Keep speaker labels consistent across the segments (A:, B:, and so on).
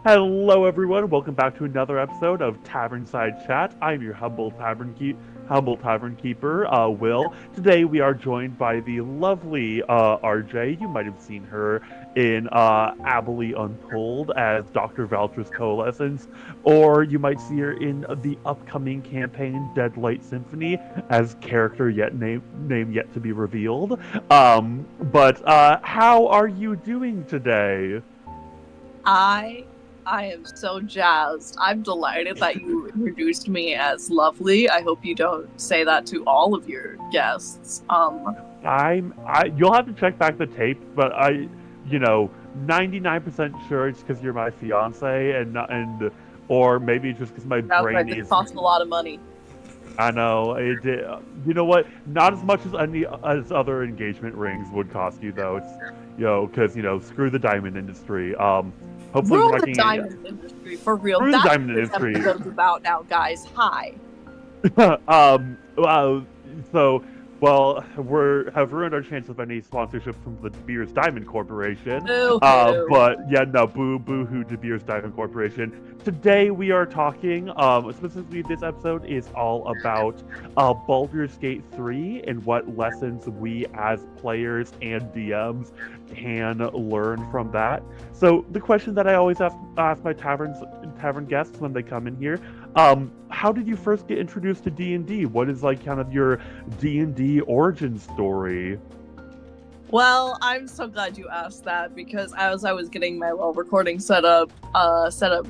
A: Hello, everyone. Welcome back to another episode of Tavernside Chats. I'm your humble Tavernkeeper, Will. Today we are joined by the lovely RJ. You might have seen her in Abhaile Untold as Dr. Valtra's Coalescence, or you might see her in the upcoming campaign Deadlight Symphony as character yet name yet to be revealed. But how are you doing today?
B: I am so jazzed. I'm delighted that you introduced me as lovely. I hope you don't say that to all of your guests.
A: You'll have to check back the tape, but 99% sure it's because you're my fiance, or maybe it's just because my
B: That's right,
A: brain
B: this
A: is.
B: costs a lot of money.
A: I know it. You know what? Not as much as other engagement rings would cost you, though. It's because screw the diamond industry. Hopefully
B: Rule
A: we're not
B: the
A: getting
B: diamond industry, for real.
A: screw the
B: That's
A: diamond
B: what this
A: industry.
B: episode's about now, guys. Hi.
A: Wow. So, have ruined our chance of any sponsorship from the De Beers Diamond Corporation.
B: Boo-hoo.
A: But yeah, no, boo hoo De Beers Diamond Corporation. Today we are talking, specifically this episode is all about Baldur's Gate 3 and what lessons we as players and DMs can learn from that. So the question that I always ask my tavern guests when they come in here, how did you first get introduced to D&D? What is kind of your D&D origin story?
B: Well, I'm so glad you asked that, because as I was getting my recording set up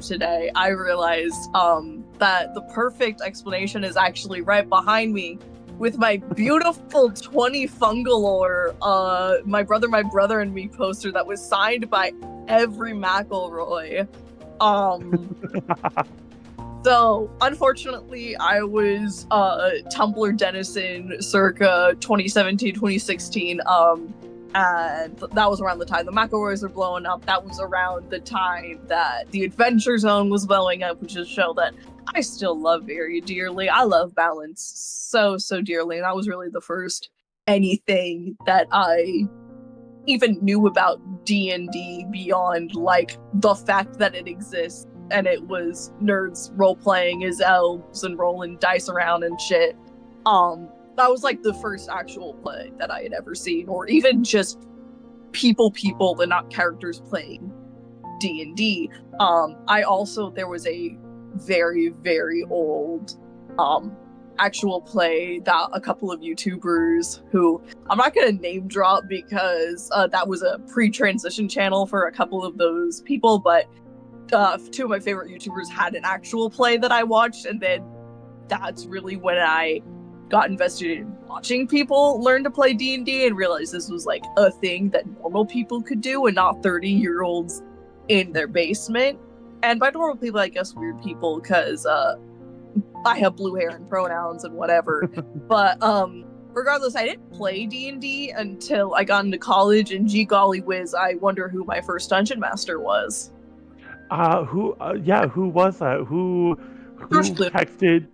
B: today, I realized that the perfect explanation is actually right behind me with my beautiful 20 Fungalore, my brother and me poster that was signed by every McElroy. So, unfortunately, I was Tumblr denizen circa 2017, 2016, and that was around the time the McElroys were blowing up. That was around the time that the Adventure Zone was blowing up, which is a show that I still love very dearly. I love balance so dearly, and that was really the first anything that I even knew about D&D beyond, the fact that it exists. And it was nerds role-playing as elves and rolling dice around and shit. That was the first actual play that I had ever seen, or even just people and not characters playing D&D. There was a very, very old actual play that a couple of YouTubers, who I'm not gonna name drop because that was a pre-transition channel for a couple of those people, but two of my favorite YouTubers had an actual play that I watched, and then that's really when I got invested in watching people learn to play D&D and realized this was a thing that normal people could do and not 30-year-olds in their basement. And by normal people, I guess weird people, because I have blue hair and pronouns and whatever. But regardless, I didn't play D&D until I got into college, and gee golly whiz, I wonder who my first dungeon master was.
A: Who was that? Who
B: George Clooney.
A: texted?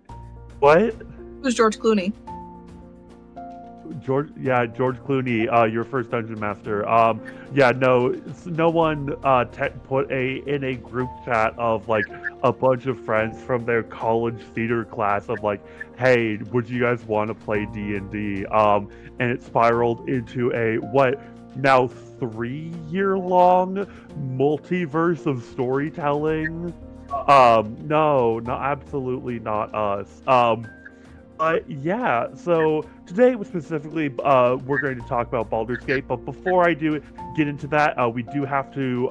A: What?
B: It was George Clooney.
A: George Clooney, your first dungeon master. No one put in a group chat of a bunch of friends from their college theater class of hey, would you guys want to play D&D? And it spiraled into a now 3-year-long multiverse of storytelling. No, absolutely not us. But yeah, so today specifically, we're going to talk about Baldur's Gate. But before I do get into that, we do have to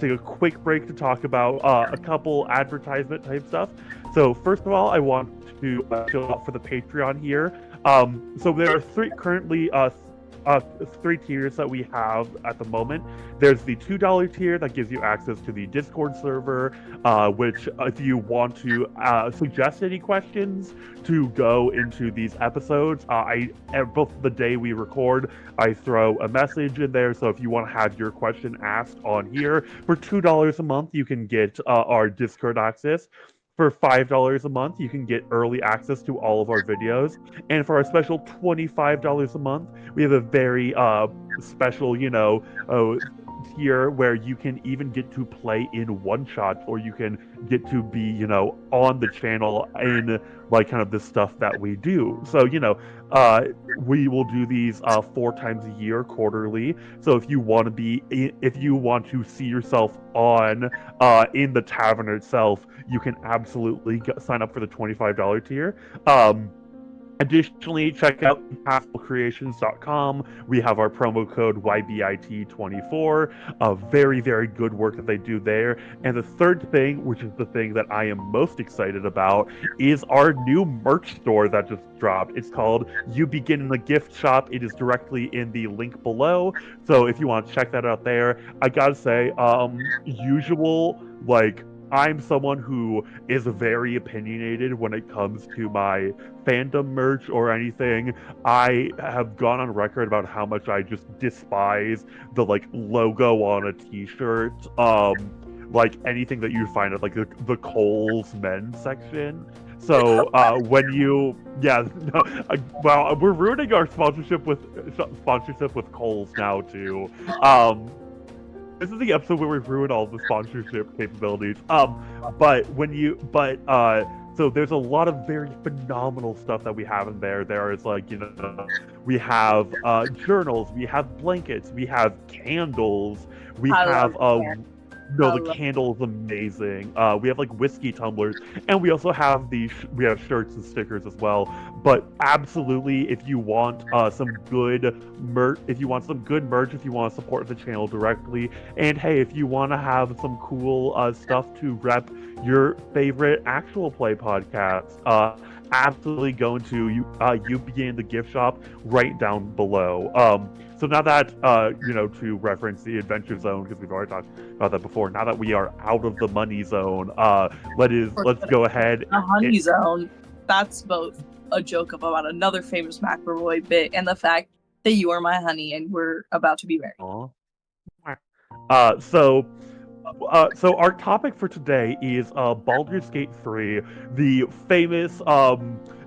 A: take a quick break to talk about a couple advertisement type stuff. So first of all, I want to fill out for the Patreon here. So there are currently three tiers that we have at the moment. There's the $2 tier that gives you access to the Discord server, which if you want to suggest any questions to go into these episodes, both the day we record, I throw a message in there. So if you want to have your question asked on here, for $2 a month, you can get our Discord access. For $5 a month, you can get early access to all of our videos. And for our special $25 a month, we have a very special, tier where you can even get to play in one shots, or you can get to be, on the channel in like kind of the stuff that we do. So, we will do these 4 times a year, quarterly. So if you want to see yourself on in the tavern itself, you can absolutely sign up for the $25 tier. Additionally, check out impactfulcreations.com. We have our promo code YBIT24. Very, very good work that they do there. And the third thing, which is the thing that I am most excited about, is our new merch store that just dropped. It's called You Begin in the Gift Shop. It is directly in the link below. So if you want to check that out there, I gotta say, I'm someone who is very opinionated when it comes to my fandom merch or anything. I have gone on record about how much I just despise the logo on a t-shirt. Anything that you find at the Kohl's men's section. So we're ruining our sponsorship with Kohl's now too. This is the episode where we ruin all the sponsorship capabilities. So there's a lot of very phenomenal stuff that we have in there. There is we have journals, we have blankets, we have candles, the candle is amazing. We have whiskey tumblers, and we also have we have shirts and stickers as well. But absolutely, if you want some good merch, if you want to support the channel directly, and hey, if you want to have some cool stuff to rep your favorite actual play podcast, absolutely go into You Begin the Gift Shop right down below. So now that, to reference the Adventure Zone, because we've already talked about that before, now that we are out of the money zone, let's go ahead.
B: The honey zone, that's both a joke about another famous McElroy bit and the fact that you are my honey and we're about to be married.
A: So our topic for today is Baldur's Gate 3, the famous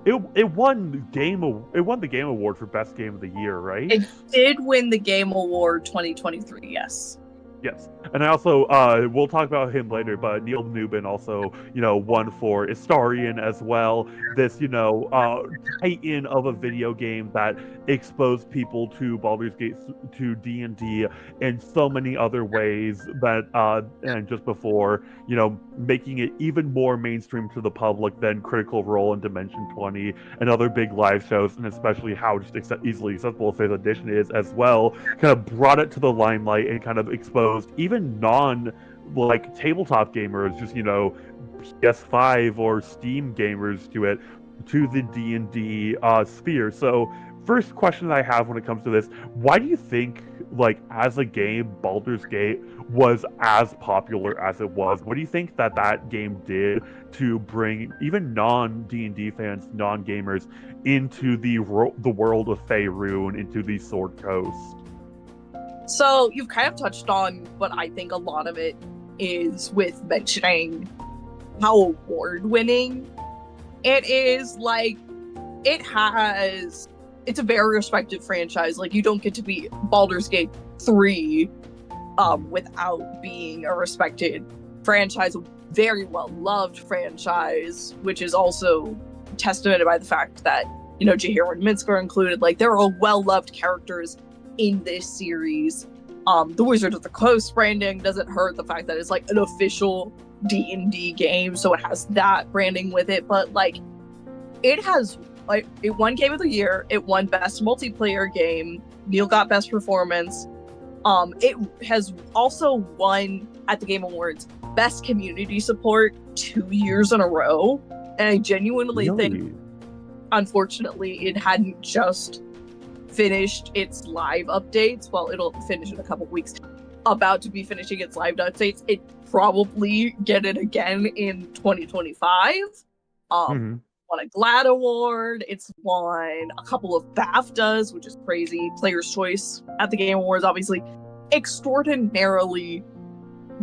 A: it won the Game Award for Best Game of the Year, right?
B: It did win the Game Award 2023, yes.
A: Yes, and I also we'll talk about him later, but Neil Newbin also won for Istarion as well. This titan of a video game that exposed people to Baldur's Gate, to D&D, in so many other ways that and just before making it even more mainstream to the public than Critical Role and Dimension 20 and other big live shows, and especially how just easily accessible 5th edition is as well. Kind of brought it to the limelight and kind of exposed even tabletop gamers, just PS5 or Steam gamers to the D&D sphere. So first question that I have when it comes to this, why do you think as a game Baldur's Gate was as popular as it was? What do you think that game did to bring even non-D&D fans, non-gamers into the world of Faerun, into the Sword Coast?
B: So you've kind of touched on what I think a lot of it is with mentioning how award-winning it is. It's a very respected franchise. You don't get to be Baldur's Gate 3 without being a respected franchise, a very well-loved franchise, which is also testamented by the fact that, Jaheira and Minsk are included. There are well-loved characters in this series. The Wizard of the Coast branding doesn't hurt. The fact that it's an official D&D game, so it has that branding with it. But it has it won Game of the Year. It won Best Multiplayer Game. Neil got Best Performance. It has also won at the Game Awards Best Community Support 2 years in a row. And I genuinely think, unfortunately, it hadn't just finished its live updates. Well, it'll finish in a couple weeks. About to be finishing its live updates. It probably get it again in 2025. Won a GLAAD Award. It's won a couple of BAFTAs, which is crazy. Player's Choice at the Game Awards, obviously. Extraordinarily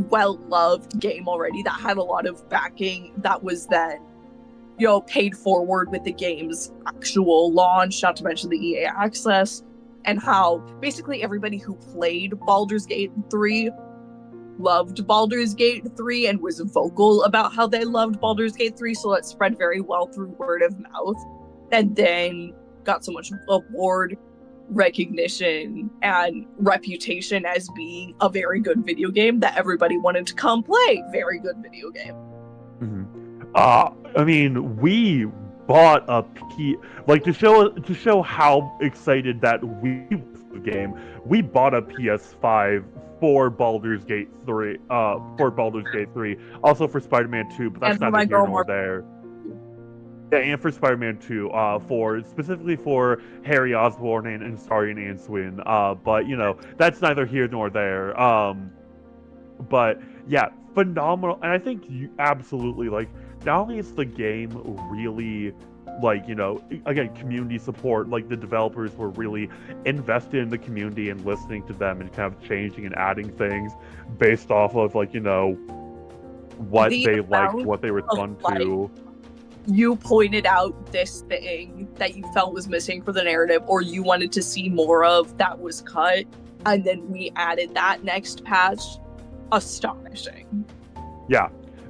B: well-loved game already that had a lot of backing that was then paid forward with the game's actual launch, not to mention the EA access. and how basically everybody who played Baldur's Gate 3 loved Baldur's Gate 3 and was vocal about how they loved Baldur's Gate 3, so it spread very well through word of mouth, and then got so much award recognition and reputation as being a very good video game that everybody wanted to come play. Very good video game.
A: I mean, we bought a like to show how excited that we was the game. We bought a PS5 for Baldur's Gate 3, also for Spider-Man 2, but that's neither here nor there. Yeah, and for Spider-Man 2, specifically for Harry Osborn and Astarion Answin. But you know, that's neither here nor there. But yeah, phenomenal, and I think you absolutely like. Not only is the game really, like, you know, again, community support, like the developers were really invested in the community and listening to them and kind of changing and adding things based off of, like, you know, what they liked, what they respond to.
B: You pointed out this thing that you felt was missing for the narrative, or you wanted to see more of that was cut, and then we added that next patch. Astonishing.
A: Yeah.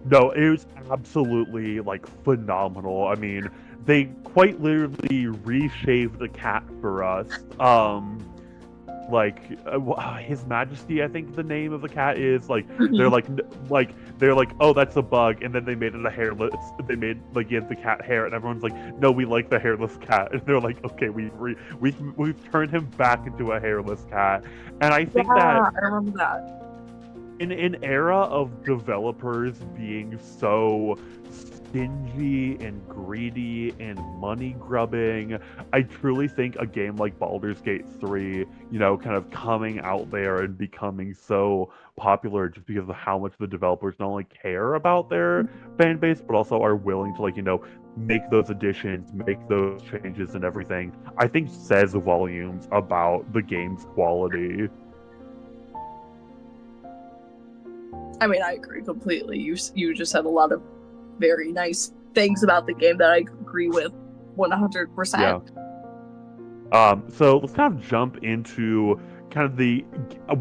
A: No, it was absolutely, like, phenomenal. I mean, they quite literally reshaved the cat for us. His Majesty, I think the name of the cat is. Like, they're like, oh, that's a bug, and then they made it a hairless. They made, like, give the cat hair, and everyone's like, no, we like the hairless cat. And they're like, okay, we've turned him back into a hairless cat. And I think
B: I remember that.
A: In an era of developers being so stingy and greedy and money grubbing, I truly think a game like Baldur's Gate 3, you know, kind of coming out there and becoming so popular just because of how much the developers not only care about their fan base, but also are willing to, like, you know, make those additions, make those changes and everything, I think says volumes about the game's quality.
B: I mean, I agree completely. You just said a lot of very nice things about the game that I agree with 100%.
A: Yeah. So let's kind of jump into kind of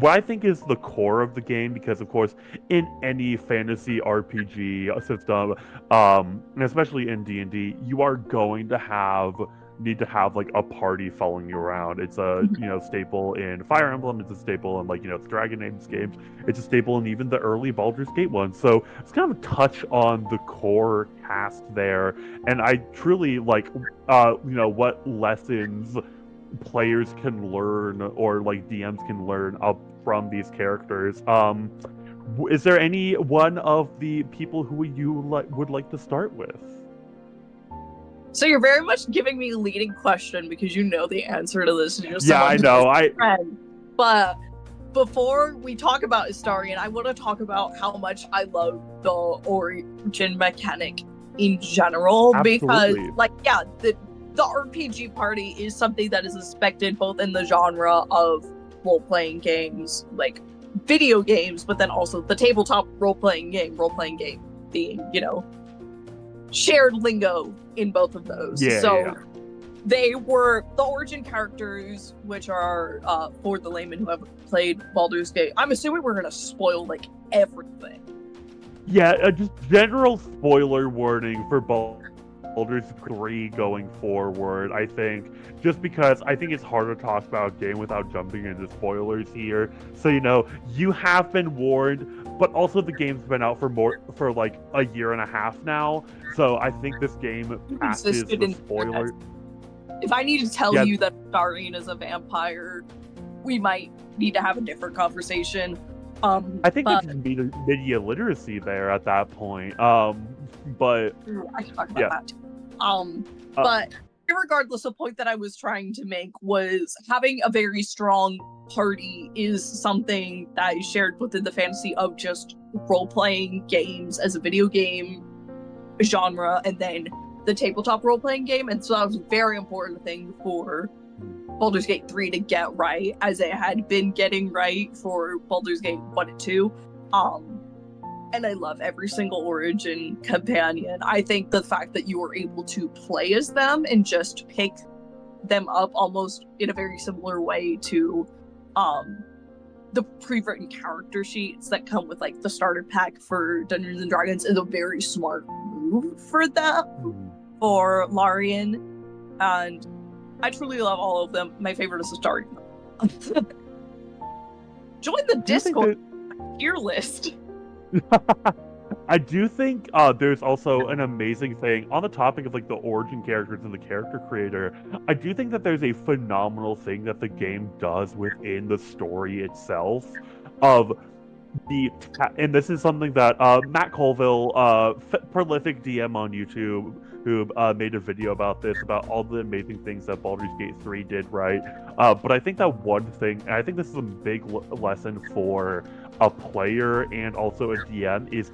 A: what I think is the core of the game, because of course in any fantasy RPG system, and especially in D&D, you are going to need to have like a party following you around. It's a staple in Fire Emblem, it's a staple in, like, you know, it's Dragon Age games, it's a staple in even the early Baldur's Gate ones. So it's kind of touch on the core cast there, and I truly like what lessons players can learn, or like DMs can learn up from these characters. Is there any one of the people who you would like to start with?
B: So you're very much giving me a leading question because you know the answer to this.
A: I know.
B: But before we talk about Astarion, I want to talk about how much I love the origin mechanic in general.
A: Absolutely.
B: Because, like, yeah, the RPG party is something that is expected both in the genre of role-playing games, like video games, but then also the tabletop role-playing game being, you know, shared lingo in both of those. They were the origin characters, which are for the laymen who haven't played Baldur's Gate. I'm assuming we're gonna spoil like everything.
A: Yeah, just general spoiler warning for Baldur's 3 going forward, I think, just because I think it's hard to talk about a game without jumping into spoilers here. So, you know, you have been warned, but also the game's been out for like a year and a half now. So I think this game passes the spoiler.
B: If I need to tell you that Astarion is a vampire, we might need to have a different conversation.
A: I think it's media literacy there at that point. But
B: I can talk about that. But regardless, the point that I was trying to make was having a very strong party is something that is shared within the fantasy of just role-playing games as a video game genre, and then the tabletop role-playing game. And so that was a very important thing for Baldur's Gate 3 to get right, as it had been getting right for Baldur's Gate 1 and 2. And I love every single origin companion. I think the fact that you were able to play as them and just pick them up almost in a very similar way to the pre-written character sheets that come with like the starter pack for Dungeons and Dragons is a very smart move for them, for Larian, and I truly love all of them. My favorite is the starting. Join the Discord tier list.
A: I do think there's also an amazing thing on the topic of like the origin characters and the character creator. I do think that there's a phenomenal thing that the game does within the story itself of and this is something that Matt Colville, prolific DM on YouTube, who made a video about this, about all the amazing things that Baldur's Gate 3 did right. But I think that one thing, and I think this is a big lesson for a player and also a DM, is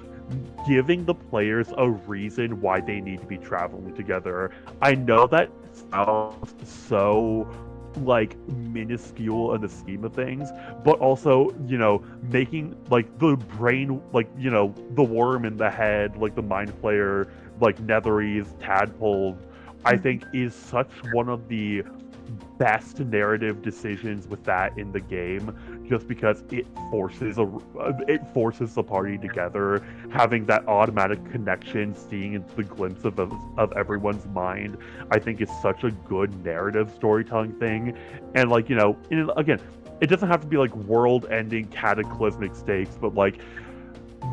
A: giving the players a reason why they need to be traveling together. I know that sounds so like minuscule in the scheme of things, but also, you know, making like the brain, like, you know, the worm in the head, like the mind player, like Netheries, tadpoles, I think is such one of the best narrative decisions with that in the game, just because it forces the party together, having that automatic connection, seeing into the glimpse of everyone's mind. I think is such a good narrative storytelling thing, and like, you know, again, it doesn't have to be like world-ending cataclysmic stakes, but like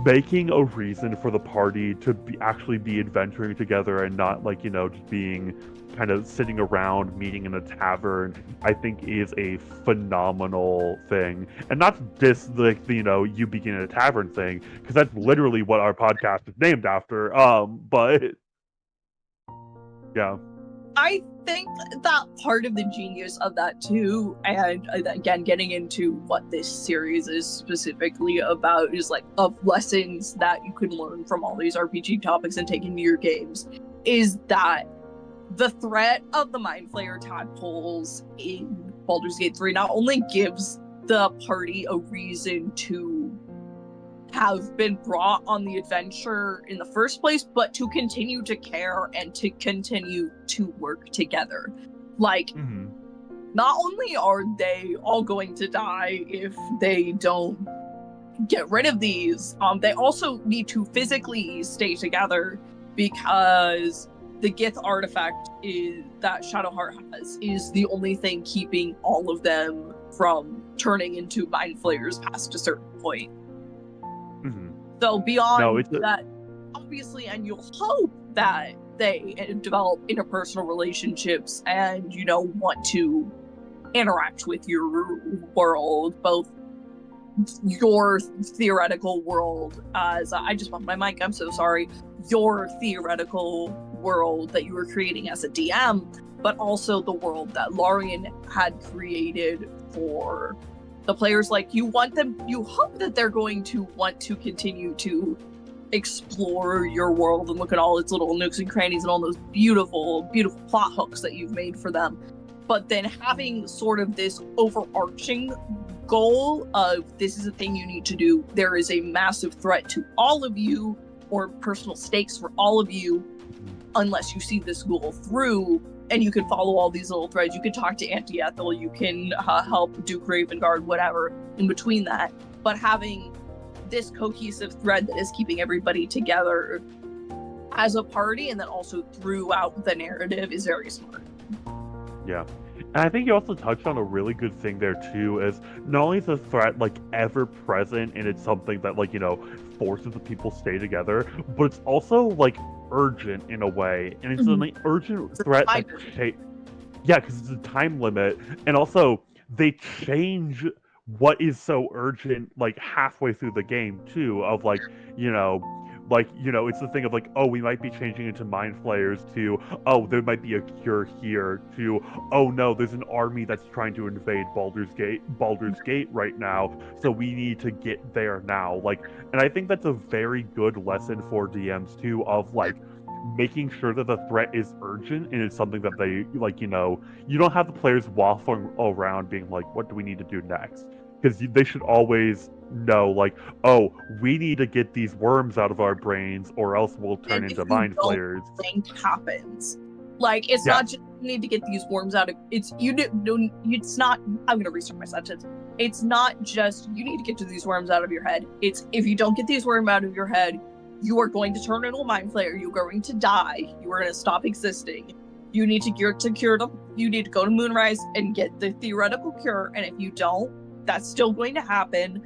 A: making a reason for the party to actually be adventuring together and not like, you know, just being kind of sitting around meeting in a tavern, I think is a phenomenal thing. And not just like the, you know, you begin in a tavern thing, because that's literally what our podcast is named after. But yeah.
B: I think that part of the genius of that too, and again, getting into what this series is specifically about, is like of lessons that you can learn from all these RPG topics and take into your games, is that the threat of the Mind Flayer tadpoles in Baldur's Gate 3 not only gives the party a reason to have been brought on the adventure in the first place, but to continue to care and to continue to work together. Like, not only are they all going to die if they don't get rid of these, they also need to physically stay together, because the Gith artifact that Shadowheart has is the only thing keeping all of them from turning into Mind Flayers past a certain point. So beyond that, obviously, and you'll hope that they develop interpersonal relationships and, you know, want to interact with your world, both your theoretical world as I just bumped my mic, I'm so sorry, your theoretical world that you were creating as a DM, but also the world that Larian had created for the players. Like, you hope that they're going to want to continue to explore your world and look at all its little nooks and crannies and all those beautiful, beautiful plot hooks that you've made for them. But then having sort of this overarching goal of, this is a thing you need to do, there is a massive threat to all of you, or personal stakes for all of you, unless you see this goal through. And you can follow all these little threads. You can talk to Auntie Ethel. You can help Duke Ravengard, whatever, in between that. But having this cohesive thread that is keeping everybody together as a party, and then also throughout the narrative, is very smart.
A: Yeah. And I think you also touched on a really good thing there too, is not only is the threat like ever present and it's something that, like, you know, forces the people stay together, but it's also like urgent in a way, and it's an urgent threat that because it's a time limit, and also they change what is so urgent like halfway through the game too, of like, you know, it's the thing of like, oh, we might be changing into Mind Flayers, to, oh, there might be a cure here, to, oh no, there's an army that's trying to invade Baldur's Gate right now, so we need to get there now. Like, and I think that's a very good lesson for DMs too, of like making sure that the threat is urgent and it's something that they, like, you know, you don't have the players waffling around being like, what do we need to do next? Because they should always know, like, oh, we need to get these worms out of our brains, or else we'll turn into Mind Flayers.
B: Think happens. Like, it's
A: Yeah.
B: not just you need to get these worms out of it's not I'm gonna restart my sentence. It's not just you need to get to these worms out of your head. It's if you don't get these worms out of your head, you are going to turn into a mind flayer, you're going to die, you are gonna stop existing. You need to cure them. You need to go to Moonrise and get the theoretical cure, and if you don't, that's still going to happen.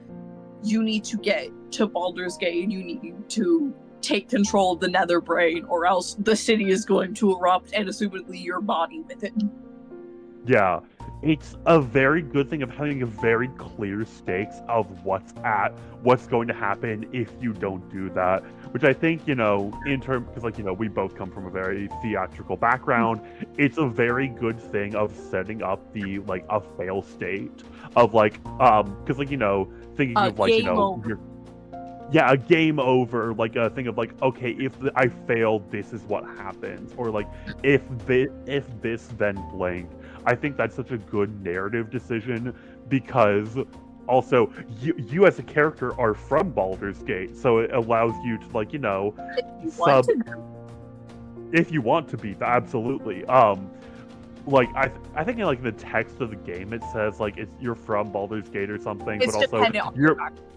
B: You need to get to Baldur's Gate, and you need to take control of the Nether Brain, or else the city is going to erupt, and assumedly your body with it.
A: Yeah, it's a very good thing of having a very clear stakes of what's going to happen if you don't do that. Which I think, in terms, because we both come from a very theatrical background, it's a very good thing of setting up the a fail state of because thinking of
B: Game over.
A: Yeah, a game over, a thing of okay, if I fail, this is what happens, or if this then blank. I think that's such a good narrative decision because also you as a character are from Baldur's Gate, so it allows you to if you want to be, absolutely. I think in the text of the game it says you're from Baldur's Gate or something,
B: It's
A: but also
B: dependent on your background.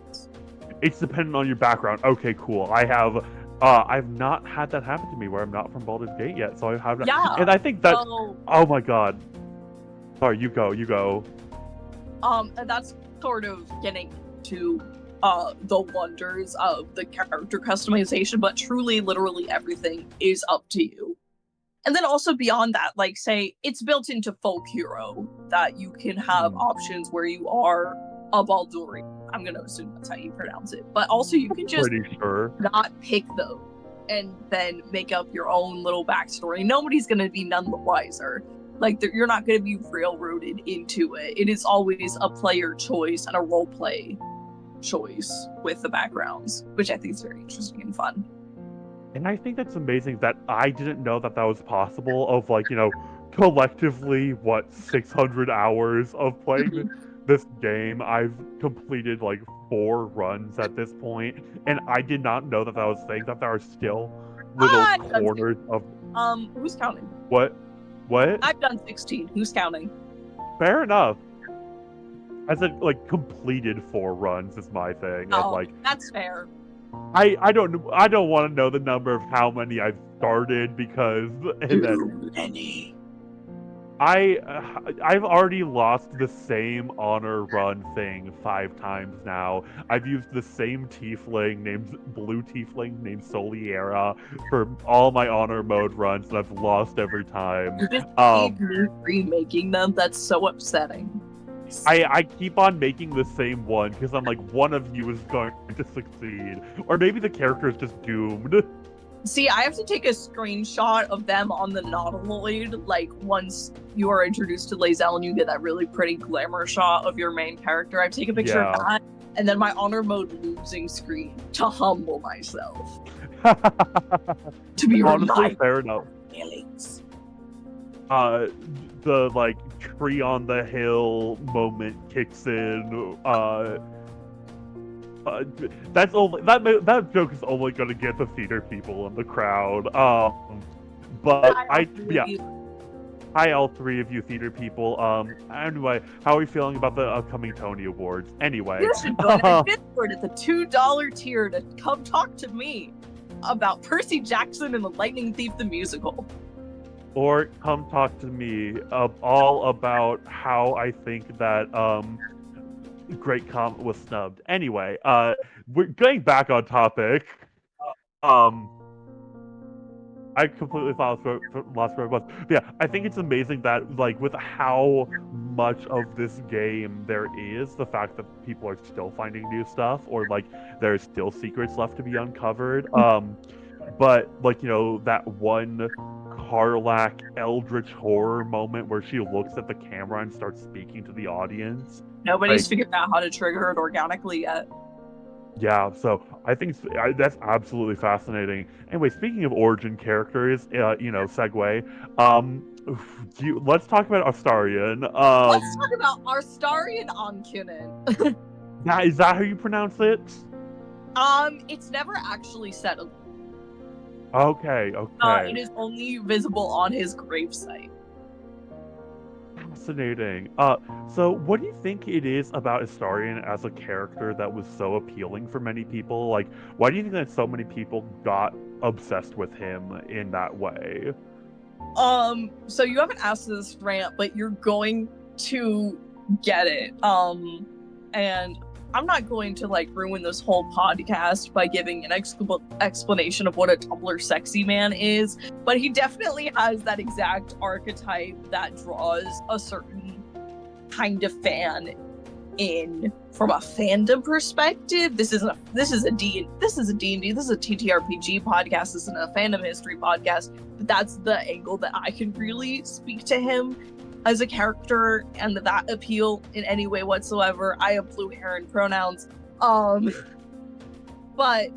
A: It's dependent on your background. Okay, cool. I've not had that happen to me where I'm not from Baldur's Gate yet, so I have not.
B: Yeah.
A: And I think that. Oh my god. Sorry, you go.
B: And that's sort of getting to the wonders of the character customization, but truly, literally everything is up to you. And then also beyond that, say it's built into Folk Hero that you can have options where you are a Baldur. I'm gonna assume that's how you pronounce it. But also you can just not pick those and then make up your own little backstory. Nobody's gonna be none the wiser. You're not gonna be railroaded into it. It is always a player choice and a role play choice with the backgrounds, which I think is very interesting and fun.
A: And I think that's amazing that I didn't know that was possible of collectively 600 hours of playing this game. I've completed 4 runs at this point, and I did not know that was a thing, that there are still little corners of
B: who's counting?
A: What?
B: I've done 16. Who's counting?
A: Fair enough. I said completed 4 runs is my thing.
B: That's fair.
A: I don't want to know the number of how many I've started because
B: Too many.
A: I've already lost the same honor run thing 5 times now. I've used the same blue tiefling named Soliera for all my honor mode runs, and I've lost every time.
B: You just keep remaking them. That's so upsetting.
A: I keep on making the same one because I'm one of you is going to succeed, or maybe the character is just doomed.
B: See, I have to take a screenshot of them on the Nautiloid, once you are introduced to Lae'zel and you get that really pretty glamour shot of your main character. I take a picture of that, and then my honor mode losing screen to humble myself. To be
A: honestly, fair enough.
B: Feelings.
A: The tree on the hill moment kicks in. That joke is only going to get the theater people in the crowd. But hi all 3 of you theater people. Anyway, how are we feeling about the upcoming Tony Awards? Anyway,
B: you should go to Discord at the $2 tier to come talk to me about Percy Jackson and the Lightning Thief the musical.
A: Or come talk to me all about how I think that Great Comet was snubbed. Anyway, we're getting back on topic. I completely lost where I was. But yeah, I think it's amazing that with how much of this game there is, the fact that people are still finding new stuff, or there's still secrets left to be uncovered. But that one Karlach eldritch horror moment where she looks at the camera and starts speaking to the audience.
B: Nobody's figured out how to trigger it organically yet.
A: Yeah, so I think that's absolutely fascinating. Anyway, speaking of origin characters, segue. Let's talk about Astarion.
B: Let's talk about Astarion Ankunin.
A: Is that how you pronounce it?
B: It's never actually settled.
A: Okay,
B: It
A: okay.
B: is only visible on his gravesite.
A: Fascinating. So what do you think it is about Astarion as a character that was so appealing for many people? Like, why do you think that so many people got obsessed with him in that way?
B: So you haven't asked this rant, but you're going to get it. And I'm not going to like ruin this whole podcast by giving an explanation of what a Tumblr sexy man is, but he definitely has that exact archetype that draws a certain kind of fan in from a fandom perspective. This is a D&D, this is a TTRPG podcast, this isn't a fandom history podcast, but that's the angle that I can really speak to him as a character and that appeal in any way whatsoever. I have blue hair and pronouns. But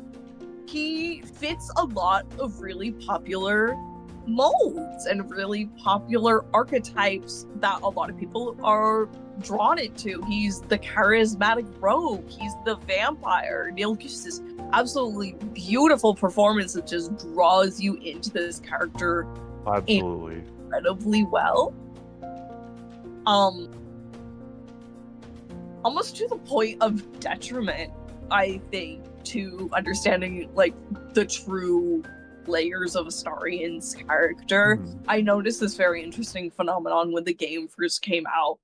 B: he fits a lot of really popular molds and really popular archetypes that a lot of people are drawn into. He's the charismatic rogue, he's the vampire. Neil gives this absolutely beautiful performance that just draws you into this character
A: Absolutely.
B: incredibly well. Almost to the point of detriment, I think, to understanding like the true layers of Astarion's character. I noticed this very interesting phenomenon when the game first came out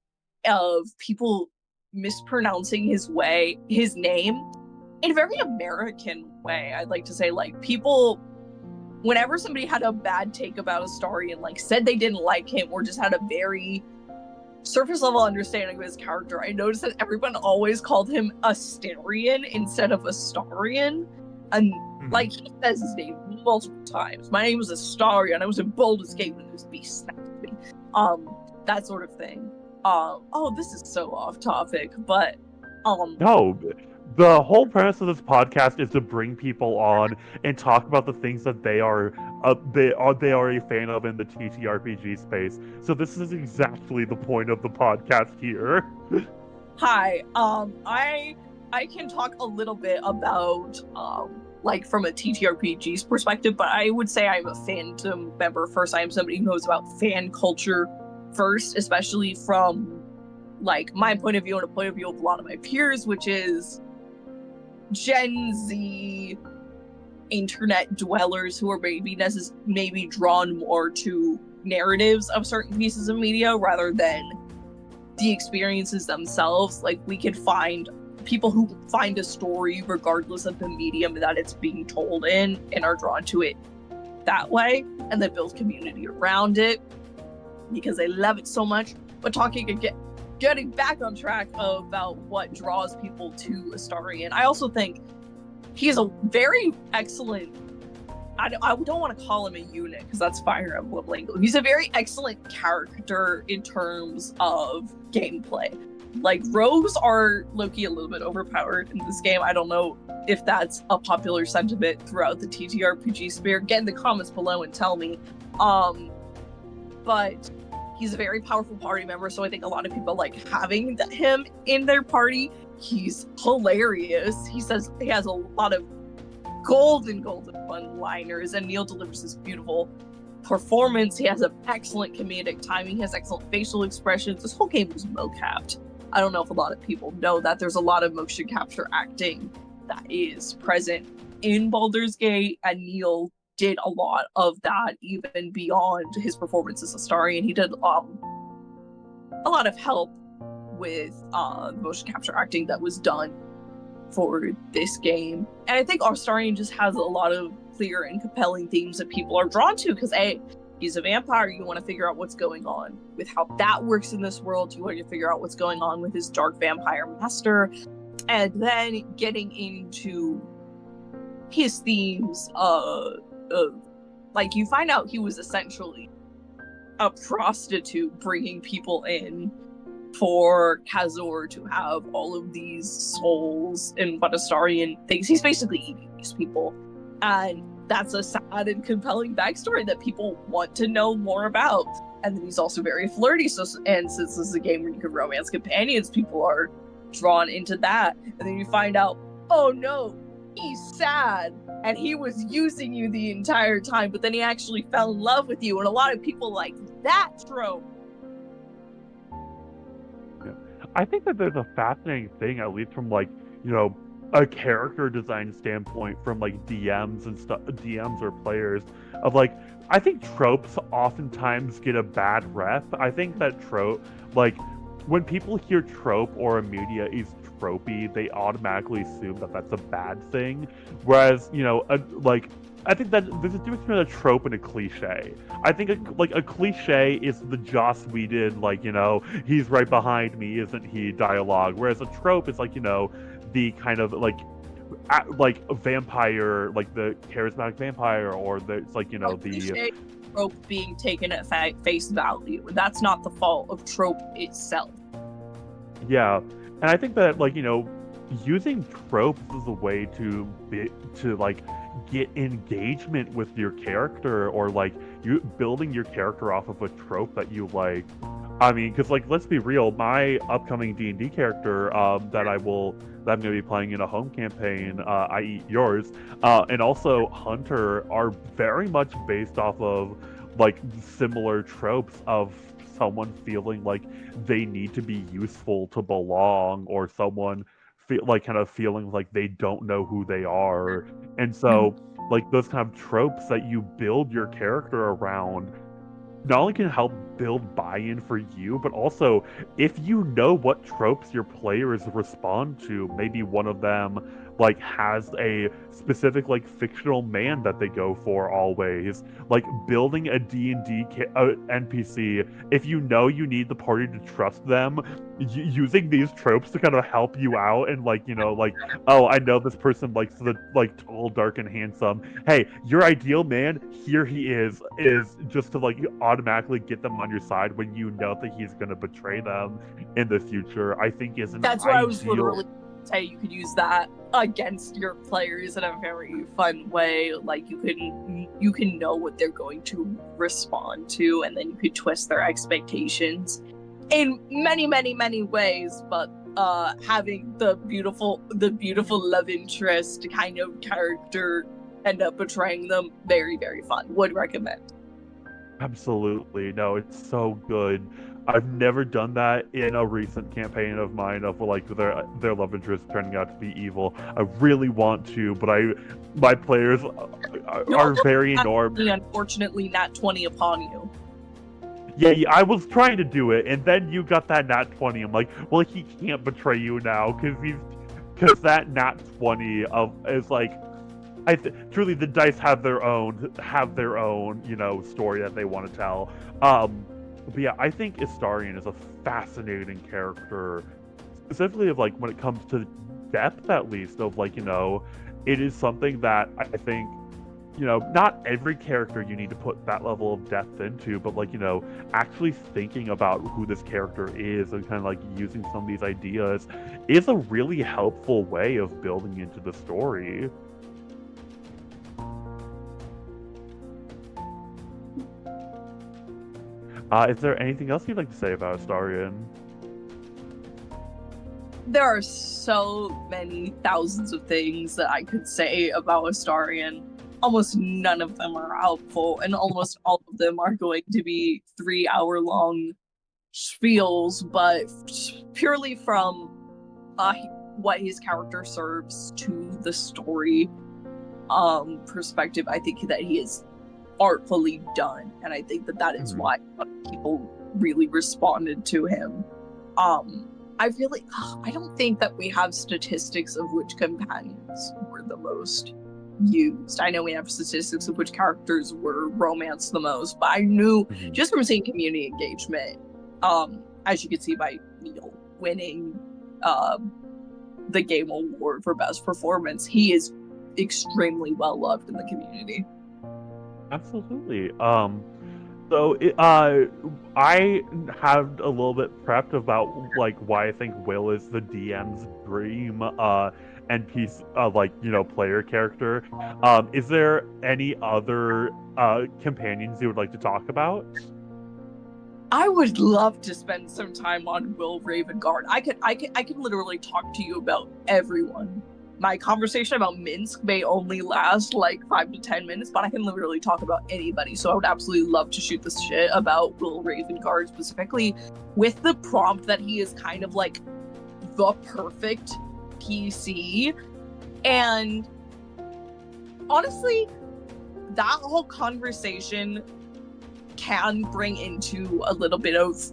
B: of people mispronouncing his name in a very American way. I'd like to say, like, people, whenever somebody had a bad take about Astarion, like said they didn't like him or just had a very surface level understanding of his character, I noticed that everyone always called him Astarion instead of Astarion. And like, he says his name multiple times. My name was Astarion. I was in Baldur's Gate when this beast snapped me. That sort of thing. Oh, this is so off topic, but
A: No, the whole premise of this podcast is to bring people on and talk about the things that they are a fan of in the TTRPG space. So this is exactly the point of the podcast here.
B: Hi. I can talk a little bit about like from a TTRPG's perspective, but I would say I'm a fandom member first. I am somebody who knows about fan culture first, especially from like my point of view and a point of view of a lot of my peers, which is Gen Z internet dwellers who are maybe drawn more to narratives of certain pieces of media rather than the experiences themselves. Like, we could find people who find a story regardless of the medium that it's being told in and are drawn to it that way, and then build community around it because they love it so much. But getting back on track about what draws people to Astarion, I also think he's a very excellent, I don't want to call him a unit because that's Fire Emblem lingo. He's a very excellent character in terms of gameplay. Like, rogues are low-key a little bit overpowered in this game. I don't know if that's a popular sentiment throughout the TTRPG sphere. Get in the comments below and tell me. But he's a very powerful party member, so I think a lot of people like having him in their party. He's hilarious. He has a lot of golden one-liners, and Neil delivers this beautiful performance. He has an excellent comedic timing. He has excellent facial expressions. This whole game was mo-capped. I don't know if a lot of people know that there's a lot of motion capture acting that is present in Baldur's Gate, and Neil did a lot of that even beyond his performance as Astarion. He did a lot of help with motion capture acting that was done for this game. And I think Astarion just has a lot of clear and compelling themes that people are drawn to because he's a vampire. You want to figure out what's going on with how that works in this world. You want to figure out what's going on with his dark vampire master. And then getting into his themes like, you find out he was essentially a prostitute bringing people in for Kazor to have all of these souls and what Astarion thinks. He's basically eating these people. And that's a sad and compelling backstory that people want to know more about. And then he's also very flirty, and since this is a game where you can romance companions, people are drawn into that. And then you find out, oh no, he's sad and he was using you the entire time, but then he actually fell in love with you, and a lot of people like that trope.
A: I think that there's a fascinating thing, at least from like, a character design standpoint from like DMs and stuff, DMs or players, of like, I think tropes oftentimes get a bad rep. I think that like, when people hear trope or a media is tropey, they automatically assume that that's a bad thing. Whereas, I think that there's a difference between a trope and a cliche. I think a cliche is the Joss Whedon, he's right behind me, isn't he, dialogue. Whereas a trope is the kind of like a vampire, like the charismatic vampire, or it's the
B: cliche trope being taken at face value. That's not the fault of trope itself.
A: Yeah, and I think that using tropes is a way to get engagement with your character, or you building your character off of a trope that you like. I mean, because let's be real, my upcoming D&D character that I'm going to be playing in a home campaign, i.e. yours, and also Hunter, are very much based off of similar tropes of someone feeling like they need to be useful to belong, or someone kind of feeling like they don't know who they are. And so those kind of tropes that you build your character around not only can help build buy-in for you, but also if you know what tropes your players respond to, maybe one of them has a specific fictional man that they go for always, building a D&D NPC, if you know you need the party to trust them, using these tropes to kind of help you out, and oh, I know this person likes the tall, dark, and handsome, hey, your ideal man, here he is just to automatically get them on your side when you know that he's going to betray them in the future, I think is an
B: That's what I was literally say. You could use that against your players in a very fun way. You can know what they're going to respond to, and then you could twist their expectations in many, many, many ways. But having the beautiful love interest kind of character end up betraying them, very, very fun. Would recommend.
A: Absolutely. No, it's so good. I've never done that in a recent campaign of mine of their love interest turning out to be evil. I really want to, but my players are very enormous.
B: Unfortunately, nat 20 upon you.
A: Yeah, I was trying to do it, and then you got that nat 20. I'm like, well, he can't betray you now because that nat 20 is truly the dice have their own story that they want to tell. But yeah, I think Istarion is a fascinating character, specifically of when it comes to depth, at least of it is something that I think not every character you need to put that level of depth into, but actually thinking about who this character is and kind of using some of these ideas is a really helpful way of building into the story. Is there anything else you'd like to say about Astarion?
B: There are so many thousands of things that I could say about Astarion. Almost none of them are helpful, and almost all of them are going to be 3-hour-long spiels, but purely from what his character serves to the story perspective, I think that he is artfully done, and I think that is why people really responded to him. I don't think that we have statistics of which companions were the most used. I know we have statistics of which characters were romanced the most, but I knew just from seeing community engagement, as you can see by Neil winning the game award for best performance, he is extremely well loved in the community.
A: Absolutely. So I have a little bit prepped about why I think Will is the DM's dream NPC, player character. Is there any other companions you would like to talk about?
B: I would love to spend some time on Will Ravengard. I could literally talk to you about everyone my conversation about Minsk may only last like 5 to 10 minutes, but I can literally talk about anybody. So I would absolutely love to shoot this shit about Will Ravengard specifically, with the prompt that he is kind of like the perfect PC. And honestly, that whole conversation can bring into a little bit of,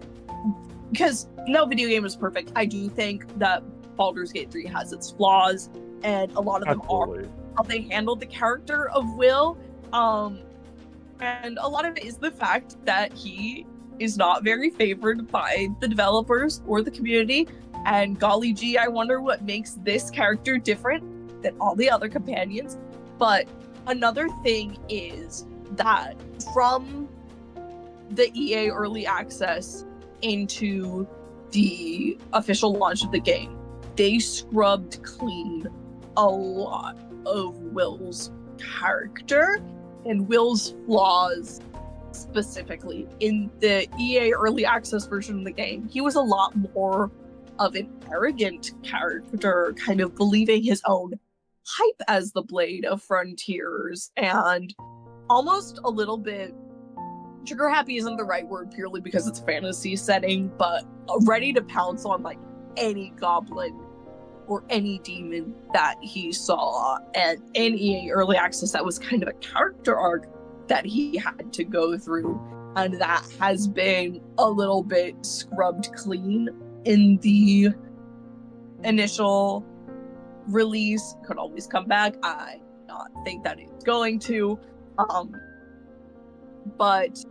B: because no video game is perfect. I do think that Baldur's Gate 3 has its flaws, and a lot of them
A: Absolutely.
B: are how they handled the character of Will. And a lot of it is the fact that he is not very favored by the developers or the community. And golly gee, I wonder what makes this character different than all the other companions. But another thing is that from the EA early access into the official launch of the game, they scrubbed clean a lot of Will's character and Will's flaws. Specifically in the EA early access version of the game, he was a lot more of an arrogant character, kind of believing his own hype as the Blade of Frontiers, and almost a little bit trigger happy isn't the right word purely because it's a fantasy setting, but ready to pounce on like any goblin or any demon that he saw. And in EA early access, that was kind of a character arc that he had to go through, and that has been a little bit scrubbed clean in the initial release. Could always come back. I do not think that it's going to. But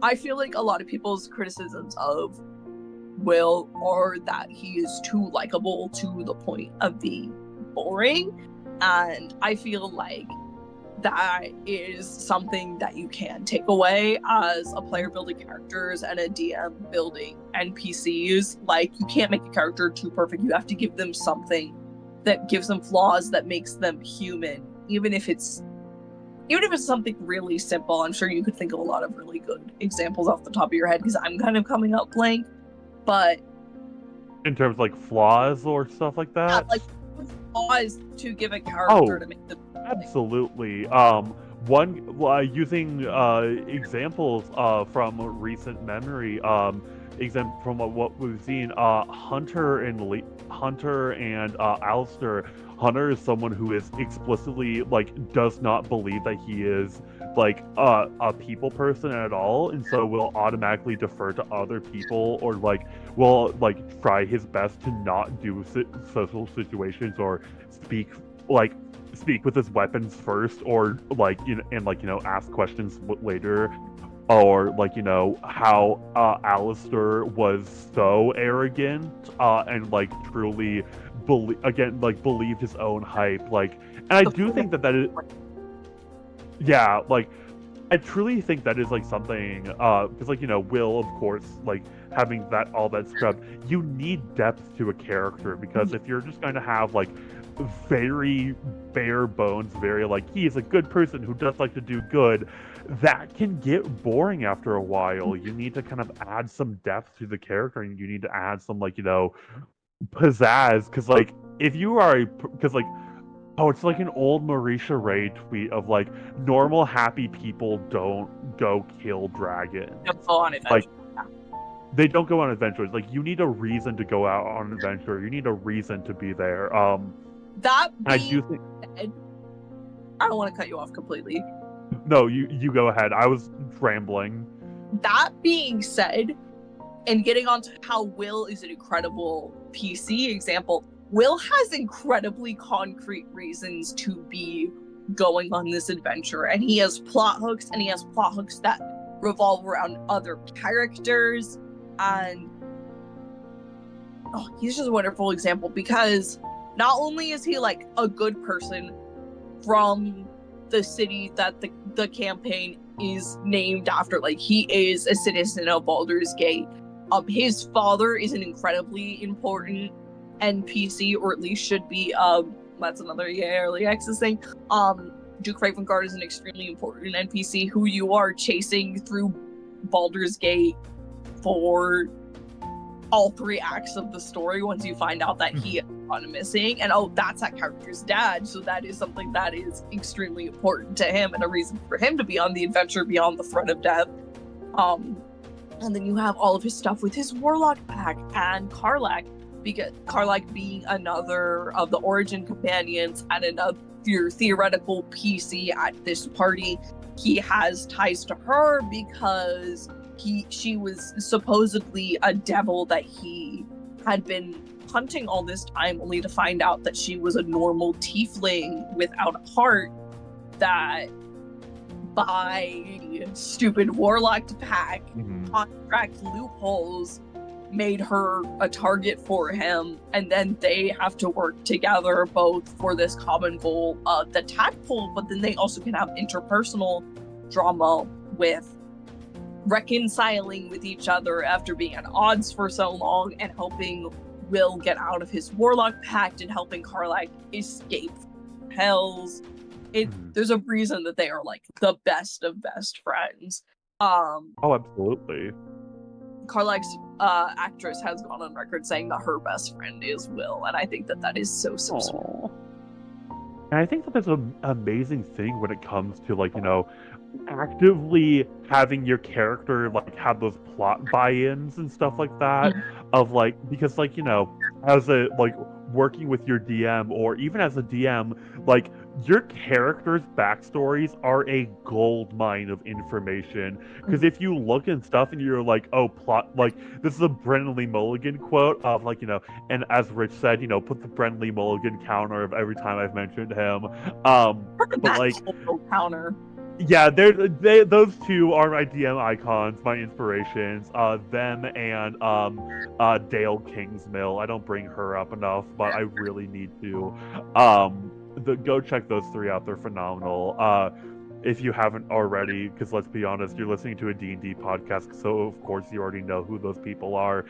B: I feel like a lot of people's criticisms of Will are that he is too likable to the point of being boring, and I feel like that is something that you can take away as a player building characters and a DM building NPCs. Like, you can't make a character too perfect. You have to give them something that gives them flaws, that makes them human, even if it's something really simple. I'm sure you could think of a lot of really good examples off the top of your head, because I'm kind of coming up blank. But
A: In terms of like flaws or stuff like that.
B: yeah, like flaws to give a character to make them
A: Absolutely. Using examples from recent memory, from what we've seen, Hunter and Alistair. Hunter is someone who is explicitly like does not believe that he is like a people person at all, and so will automatically defer to other people, or like will like try his best to not do social situations or speak with his weapons first, or ask questions later, or how Alistair was so arrogant and like truly believed his own hype, and I do think that is I truly think that is like something, because Will, of course, like having all that scrubbed, you need depth to a character, because if you're just going to have like very bare bones, very like he is a good person who does like to do good, that can get boring after a while. You need to kind of add some depth to the character, and you need to add some pizzazz, because if you are it's like an old Marisha Ray tweet of like, normal happy people don't go kill dragons. They don't go on adventures. Like, you need a reason to go out on an adventure. You need a reason to be there.
B: That
A: I do think.
B: I don't want to cut you off completely.
A: No, you go ahead. I was rambling.
B: That being said, and getting onto how Will is an incredible PC example, Will has incredibly concrete reasons to be going on this adventure, and he has plot hooks, that revolve around other characters, and he's just a wonderful example, because not only is he like a good person from the city that the campaign is named after, like he is a citizen of Baldur's Gate. His father is an incredibly important NPC, or at least should be. That's another early access thing. Duke Ravengard is an extremely important NPC who you are chasing through Baldur's Gate for all 3 acts of the story once you find out that he has gone missing, and that's that character's dad, so that is something that is extremely important to him and a reason for him to be on the adventure beyond the threat of death. And then you have all of his stuff with his warlock pack and Karlach, because Karlach being another of the origin companions and another theoretical PC at this party. He has ties to her because she was supposedly a devil that he had been hunting all this time, only to find out that she was a normal tiefling without a heart, that by stupid warlock pack contract loopholes made her a target for him, and then they have to work together both for this common goal of the tadpole, but then they also can have interpersonal drama with reconciling with each other after being at odds for so long, and helping Will get out of his warlock pact and helping Karlach escape hells. There's a reason that they are like the best of best friends.
A: Oh, absolutely.
B: Karlach's actress has gone on record saying that her best friend is Will, and I think that that is so sweet.
A: And I think that that's an amazing thing when it comes to, like, you know, actively having your character, like, have those plot buy-ins and stuff like that, of, like, because, like, you know, as a, like, working with your DM, or even as a DM, like, your characters' backstories are a gold mine of information. Because if you look and stuff and you're like, oh, plot, like, this is a Brennan Lee Mulligan quote of, like, you know, and as Rich said, you know, put the Brennan Lee Mulligan counter of every time I've mentioned him. But, like,
B: counter.
A: Yeah, those two are my DM icons, my inspirations. Them and Dale Kingsmill. I don't bring her up enough, but I really need to. Go check those 3 out. They're phenomenal. If you haven't already, because let's be honest, you're listening to a D&D podcast, so of course you already know who those people are.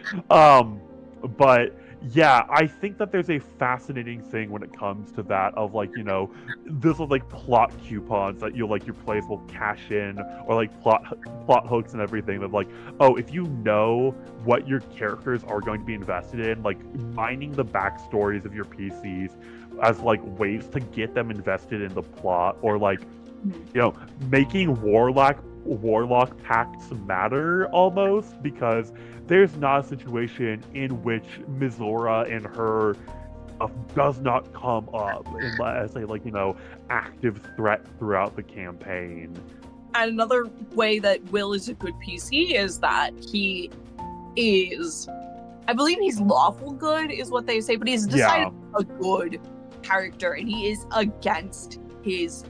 A: But yeah, I think that there's a fascinating thing when it comes to that, of, like, you know, those are like plot coupons that your players will cash in, or like plot hooks and everything, of like, oh, if you know what your characters are going to be invested in, like mining the backstories of your PCs as like ways to get them invested in the plot, or like, you know, making warlock pacts matter almost, because there's not a situation in which Mizora and her stuff does not come up as a, like, you know, active threat throughout the campaign.
B: And another way that Will is a good PC is that he is, I believe he's lawful good is what they say, but he's decided a good character, and he is against his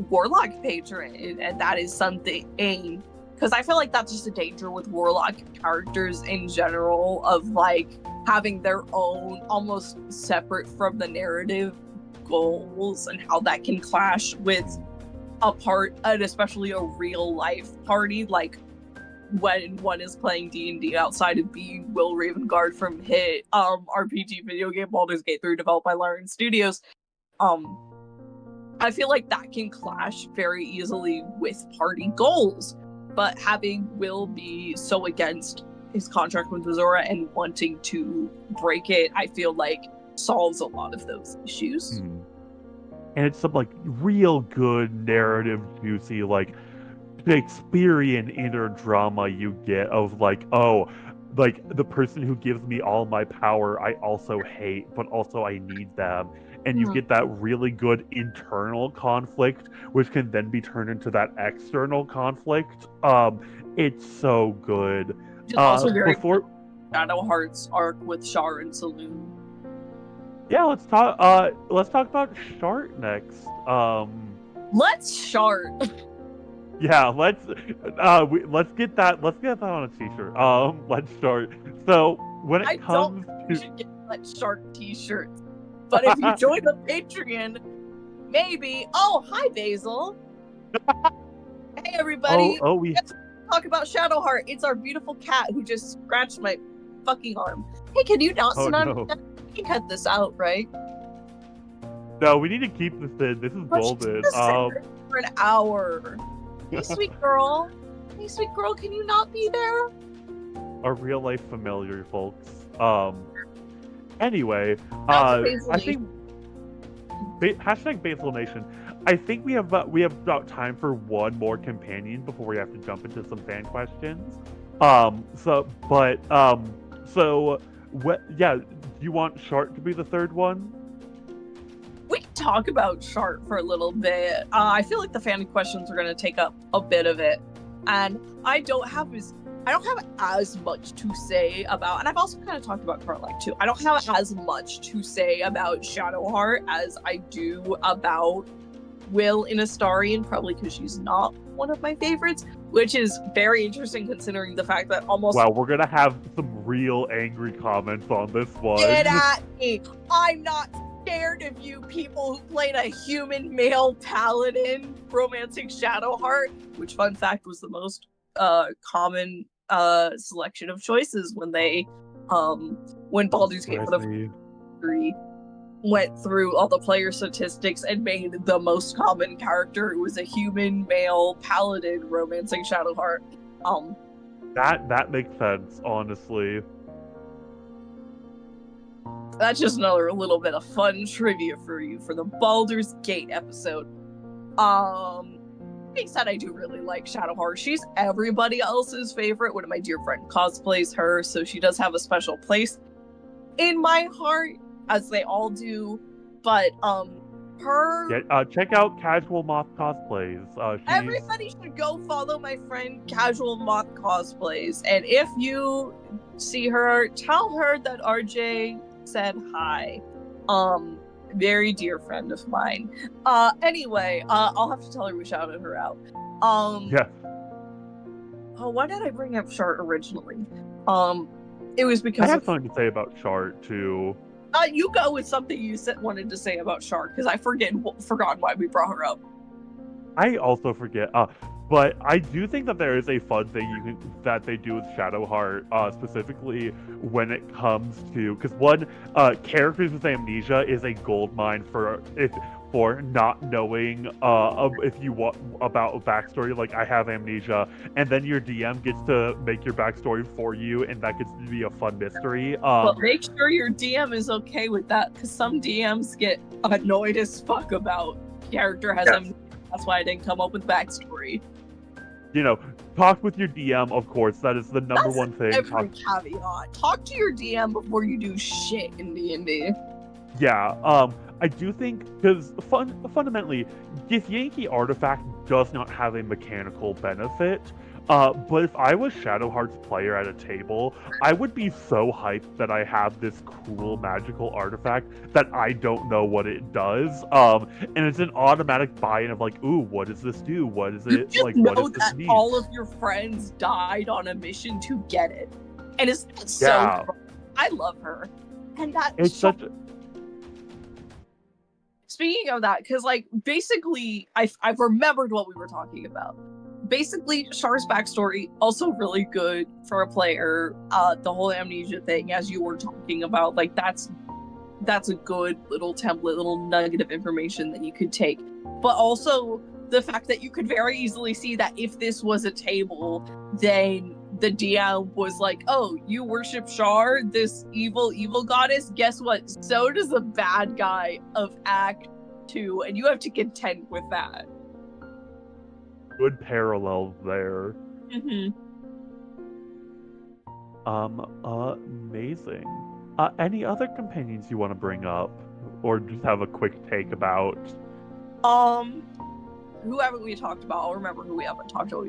B: warlock patron, and that is something, because I feel like that's just a danger with warlock characters in general, of like having their own almost separate from the narrative goals, and how that can clash with and especially a real life party, like when one is playing D&D outside of being Will Ravengard from hit RPG video game Baldur's Gate 3 developed by Larian Studios. I feel like that can clash very easily with party goals, but having Will be so against his contract with Mizora and wanting to break it, I feel like solves a lot of those issues.
A: And it's some like real good narrative, juicy, like Shakespearean inner drama you get of like, oh, like the person who gives me all my power I also hate, but also I need them. And you get that really good internal conflict, which can then be turned into that external conflict. It's so good.
B: It's also very Shadowheart's arc with Shar and Saloon.
A: Yeah, let's talk about Shart next.
B: Let's Shart.
A: Yeah, let's get that on a t-shirt. Let's start. So when it comes to,
B: you should get Let's Shart t-shirts. But if you join the Patreon, maybe. Oh, hi Basil. Hey everybody.
A: We
B: Let's talk about Shadowheart. It's our beautiful cat who just scratched my fucking arm. Hey, can you not sit on?
A: No.
B: You can cut this out, right?
A: No, we need to keep this in. This is golden.
B: For an hour. Hey, sweet girl. Hey, sweet girl. Can you not be there?
A: a real life familiar, folks. Anyway,
B: That's
A: I
B: basically
A: think hashtag Basil Nation. I think we have about time for one more companion before we have to jump into some fan questions. Yeah, do you want Shart to be the third one?
B: we can talk about Shart for a little bit. I feel like the fan questions are going to take up a bit of it, and I don't have as much to say about, and I've also kind of talked about Carlife too. I don't have as much to say about Shadowheart as I do about Will in Astarion, probably because she's not one of my favorites, which is very interesting considering the fact that almost
A: Wow, we're gonna have some real angry comments on this one.
B: get at me. I'm not scared of you people who played a human male paladin romancing Shadowheart, which fun fact was the most common selection of choices when Baldur's Gate for the 3 went through all the player statistics and made the most common character who was a human male paladin romancing Shadowheart.
A: That makes sense, honestly.
B: That's just another little bit of fun trivia for you for the Baldur's Gate episode. Being said, I do really like Shadowheart. She's everybody else's favorite. One of my dear friends cosplays her, so she does have a special place in my heart, as they all do. But
A: check out Casual Moth Cosplays.
B: Everybody should go follow my friend Casual Moth Cosplays, and if you see her, tell her that RJ said hi. Very dear friend of mine. Anyway, I'll have to tell her we shouted her out.
A: Yeah.
B: Oh, why did I bring up Shart originally? It was because
A: I have something to say about Shart too.
B: You go with something you wanted to say about Shart, because I forgotten why we brought her up.
A: I also forget. But I do think that there is a fun thing that they do with Shadowheart, specifically when it comes to, because one, characters with amnesia is a goldmine for not knowing if you want about a backstory. Like, I have amnesia, and then your DM gets to make your backstory for you, and that gets to be a fun mystery.
B: But make sure your DM is okay with that, because some DMs get annoyed as fuck about character has amnesia. That's why I didn't come up with backstory.
A: Talk with your DM, of course. That is the number one thing.
B: Every caveat. Talk to your DM before you do shit in D&D.
A: Yeah, I do think, because fundamentally, Githyanki Artifact does not have a mechanical benefit, but if I was Shadowheart's player at a table, I would be so hyped that I have this cool magical artifact that I don't know what it does, and it's an automatic buy-in of like, ooh, what does this do? What is it?
B: You
A: like,
B: know
A: what does this
B: that
A: mean?
B: all of your friends died on a mission to get it, and it's so
A: Yeah.
B: fun. I love her, and that
A: It's such a...
B: Speaking of that, because basically I've remembered what we were talking about. Basically, Shar's backstory also really good for a player. The whole amnesia thing, as you were talking about, that's a good little template, little nugget of information that you could take. But also the fact that you could very easily see that if this was a table, then the DM was like, oh, you worship Shar, this evil goddess? Guess what? So does the bad guy of Act 2, and you have to contend with that.
A: Good parallels there.
B: Mm-hmm.
A: Amazing. Any other companions you want to bring up, or just have a quick take about?
B: Who haven't we talked about? I'll remember who we haven't talked about.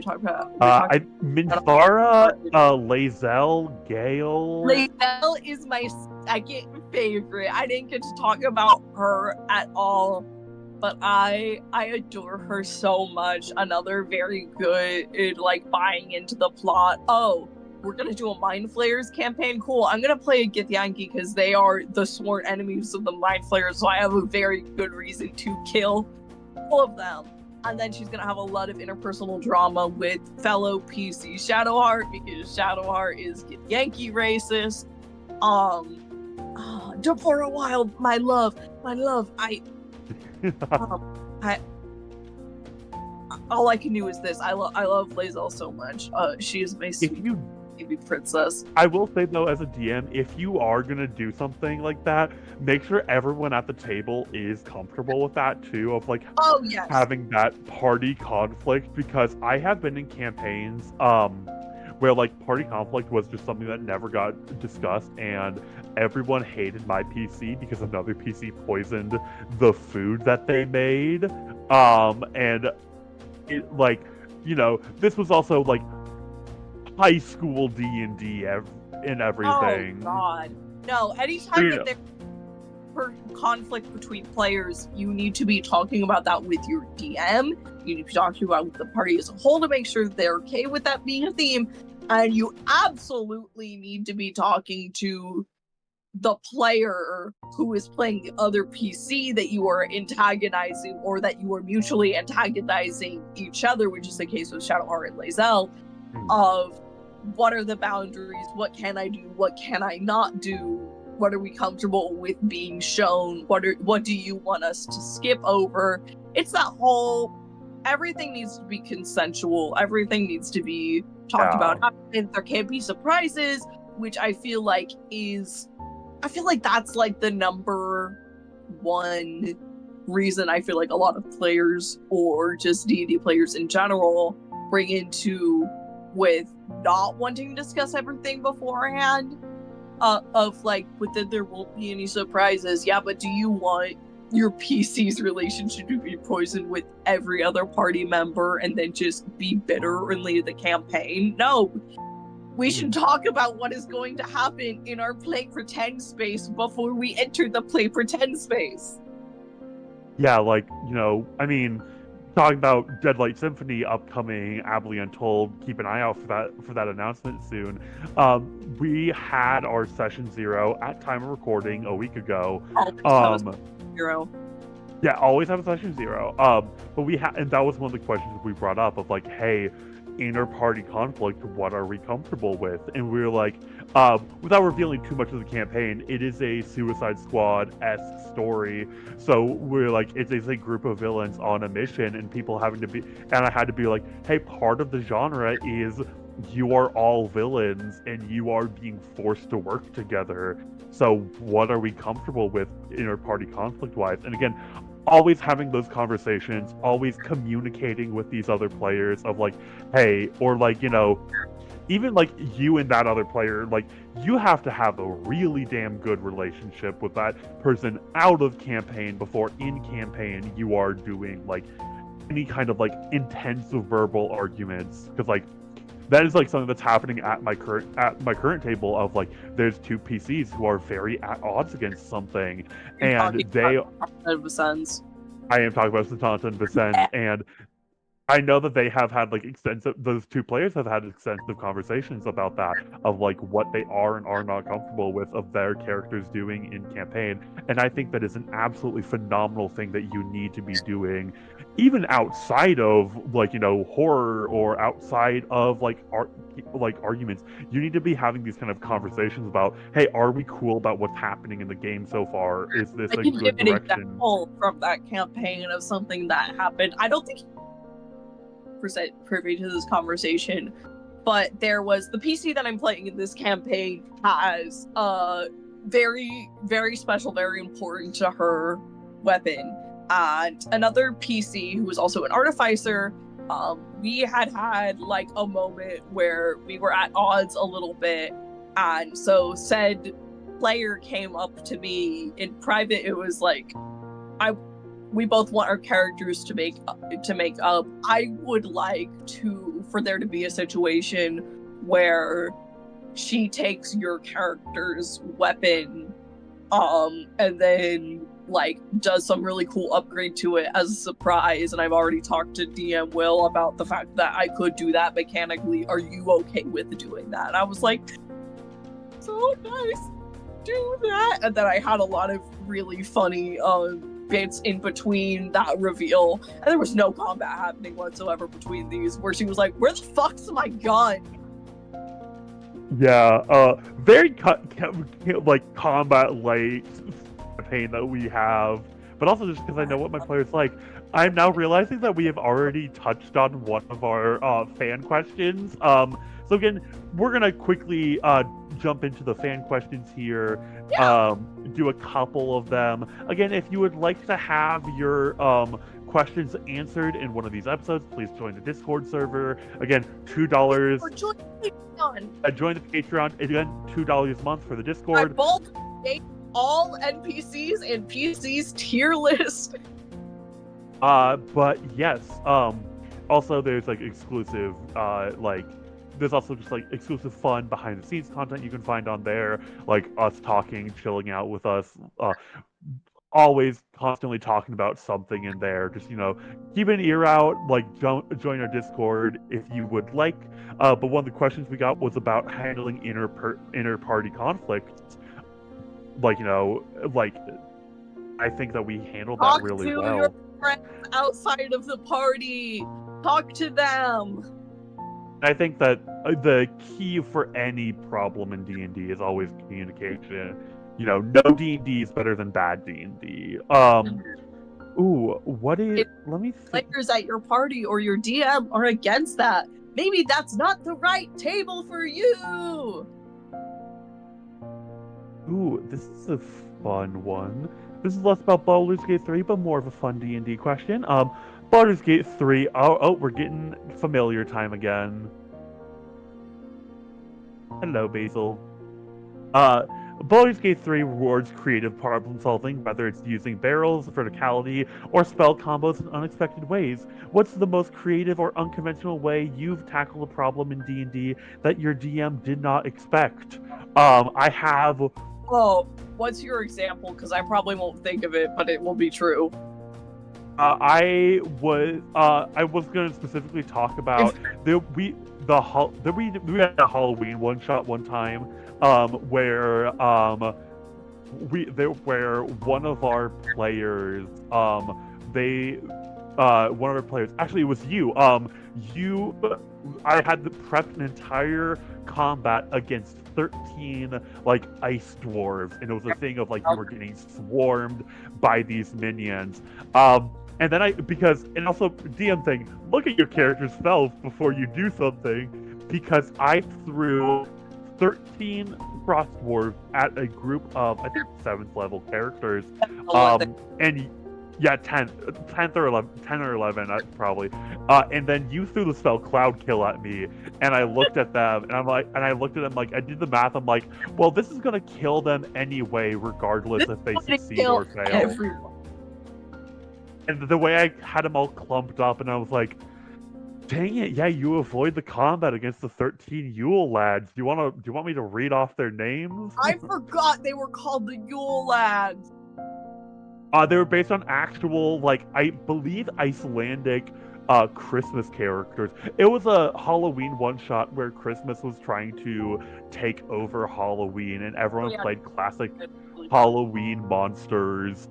A: Minthara, Lae'zel, Gale.
B: Lae'zel is my second favorite. I didn't get to talk about her at all, but I adore her so much. Another very good, buying into the plot. Oh, we're gonna do a Mind Flayers campaign. Cool. I'm gonna play a Githyanki because they are the sworn enemies of the Mind Flayers, so I have a very good reason to kill all of them. And then she's gonna have a lot of interpersonal drama with fellow PC Shadowheart, because Shadowheart is Yankee racist. Deborah Wild, my love. All I can do is this. I love Lae'zel so much. She is my sweet. baby princess.
A: I will say though, as a DM, if you are gonna do something like that, make sure everyone at the table is comfortable with that too, of like
B: Oh yes.
A: having that party conflict, because I have been in campaigns where like party conflict was just something that never got discussed, and everyone hated my PC because another PC poisoned the food that they made. And it, like, you know, this was also like high school D&D and everything.
B: Oh god. No, anytime
A: Yeah.
B: that there's conflict between players, you need to be talking about that with your DM. You need to be talking about with the party as a whole to make sure they're okay with that being a theme. And you absolutely need to be talking to the player who is playing the other PC that you are antagonizing, or that you are mutually antagonizing each other, which is the case with Shadowheart and Lae'zel, of what are the boundaries, what can I do, what can I not do, what are we comfortable with being shown, what do you want us to skip over. It's that whole, everything needs to be consensual, everything needs to be talked about, and there can't be surprises, which I feel like that's like the number one reason I feel like a lot of players, or just D&D players in general, bring into with not wanting to discuss everything beforehand, of like, within there won't be any surprises. Yeah, but do you want your PC's relationship to be poisoned with every other party member and then just be bitter and lead the campaign? No. We should talk about what is going to happen in our play pretend space before we enter the play pretend space.
A: Yeah, like, you know, I mean, talking about Deadlight Symphony upcoming, Abhaile Untold, keep an eye out for that announcement soon. We had our session 0 at time of recording a week ago.
B: Zero.
A: Yeah, always have a session 0. But we had, and that was one of the questions we brought up of like, hey, inner party conflict, what are we comfortable with? And we were like, without revealing too much of the campaign, it is a Suicide Squad-esque story. So we're like, it's a group of villains on a mission, and people having to be, and I had to be like, hey, part of the genre is you are all villains and you are being forced to work together. So what are we comfortable with inner party conflict wise? And again, always having those conversations, always communicating with these other players of like, hey, or like, you know, even like you and that other player, like you have to have a really damn good relationship with that person out of campaign before in campaign you are doing like any kind of like intensive verbal arguments, because like that is like something that's happening at my current table of like, there's two PCs who are very at odds against something, and they. I am talking about Satanta and Vicente, and I know that they have had like those two players have had extensive conversations about that, of like what they are and are not comfortable with of their characters doing in campaign. And I think that is an absolutely phenomenal thing that you need to be doing, even outside of like, you know, horror or outside of like arguments. You need to be having these kind of conversations about, hey, are we cool about what's happening in the game so far? Is this a good direction?
B: Give an example from that campaign of something that happened. I don't think privy to this conversation, but there was the PC that I'm playing in this campaign has a very, very special, very important to her weapon, and another PC who was also an artificer. We had like a moment where we were at odds a little bit, and so said player came up to me in private. It was like, we both want our characters to make up. I would like for there to be a situation where she takes your character's weapon, and then like does some really cool upgrade to it as a surprise. And I've already talked to DM Will about the fact that I could do that mechanically. Are you okay with doing that? And I was like, so nice, do that. And then I had a lot of really funny bits in between that reveal, and there was no combat happening whatsoever between these, where she was like, where the fuck's my gun?
A: Yeah, very like combat light campaign that we have, but also just because I know what my players like. I'm now realizing that we have already touched on one of our fan questions. So So again, we're gonna quickly jump into the fan questions here.
B: Yeah.
A: Do a couple of them. Again, if you would like to have your questions answered in one of these episodes, please join the Discord server. Again, $2.
B: Or join the Patreon.
A: Join the Patreon. Again, $2 a month for the
B: I
A: Discord.
B: Baldur gave all NPCs and PCs tier list.
A: But yes, also there's like exclusive, there's also just like exclusive fun behind the scenes content you can find on there, like us talking, chilling out with us, always constantly talking about something in there. Just, keep an ear out, like join our Discord if you would like. But one of the questions we got was about handling inter-party conflicts. I think that we handled that really well.
B: Talk to your friends outside of the party. Talk to them.
A: I think that the key for any problem in D&D is always communication. No D&D is better than bad D&D. Let me think.
B: Players at your party or your DM are against that. Maybe that's not the right table for you.
A: Ooh, this is a fun one. This is less about Baldur's Gate 3, but more of a fun D&D question. Baldur's Gate 3. Oh, we're getting familiar time again. Hello, Basil. Baldur's Gate 3 rewards creative problem solving, whether it's using barrels, verticality, or spell combos in unexpected ways. What's the most creative or unconventional way you've tackled a problem in D&D that your DM did not expect? I have...
B: Oh, what's your example? Because I probably won't think of it, but it will be true.
A: I was going to specifically talk about we had a Halloween one shot one time where one of our players actually it was you I had to prep an entire combat against 13 ice dwarves, and it was a thing of you were getting swarmed by these minions. And then and also DM thing, look at your character's spells before you do something, because I threw 13 frost dwarves at a group of, I think, 7th level characters. And yeah, 10th or 11, probably. And then you threw the spell Cloud Kill at me, and I looked at them, and I did the math. I'm like, well, this is gonna kill them anyway, regardless if they succeed or fail.
B: Everyone.
A: And the way I had them all clumped up, and I was like, dang it, yeah, you avoid the combat against the 13 Yule lads. Do you want me to read off their names?
B: I forgot they were called the Yule lads.
A: They were based on actual, I believe, Icelandic Christmas characters. It was a Halloween one-shot where Christmas was trying to take over Halloween, and everyone played classic Halloween monsters.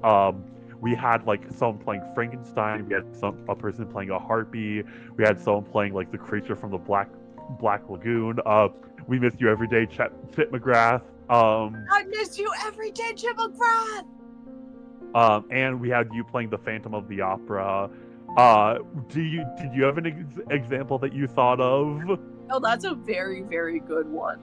A: We had someone playing Frankenstein. We had a person playing a harpy. We had someone playing the creature from the Black Lagoon. We miss you every day, Chip McGrath.
B: I miss you every day, Chip McGrath.
A: And we had you playing the Phantom of the Opera. Did you have an example that you thought of?
B: Oh, that's a very, very good one.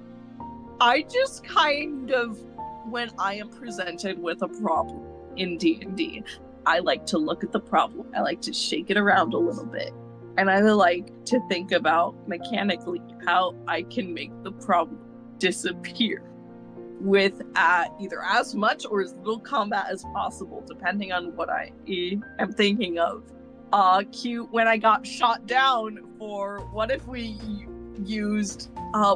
B: I just kind of, when I am presented with a problem in D&D, I like to look at the problem. I like to shake it around a little bit. And I like to think about mechanically how I can make the problem disappear with either as much or as little combat as possible, depending on what I am thinking of. Cute when I got shot down for what if we used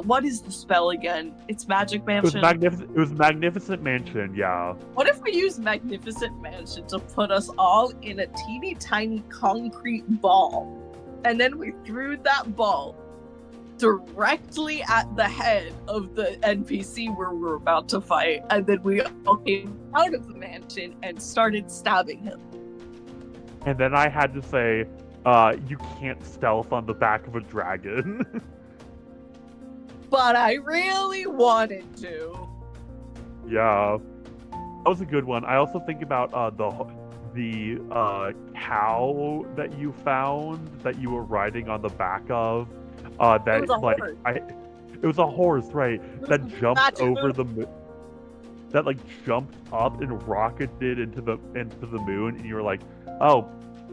B: what is the spell again? It's Magic Mansion.
A: It was Magnificent Mansion, yeah.
B: What if we used Magnificent Mansion to put us all in a teeny tiny concrete ball, and then we threw that ball directly at the head of the NPC where we're about to fight, and then we all came out of the mansion and started stabbing him.
A: And then I had to say, you can't stealth on the back of a dragon.
B: But I really wanted to.
A: Yeah. That was a good one. I also think about the cow that you found that you were riding on the back of. It was a horse, right? That jumped
B: Magic
A: over
B: moon.
A: the that like jumped up and rocketed into the moon, and you were like, oh,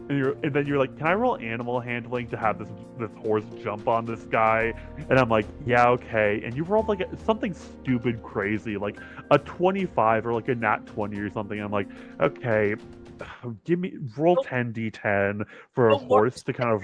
A: and then you're like, can I roll animal handling to have this horse jump on this guy? And I'm like, yeah, okay. And you rolled like something stupid, crazy, like a 25 or like a nat 20 or something. I'm like, okay, give me roll 10d10 for a
B: The
A: horse
B: worst
A: to kind of.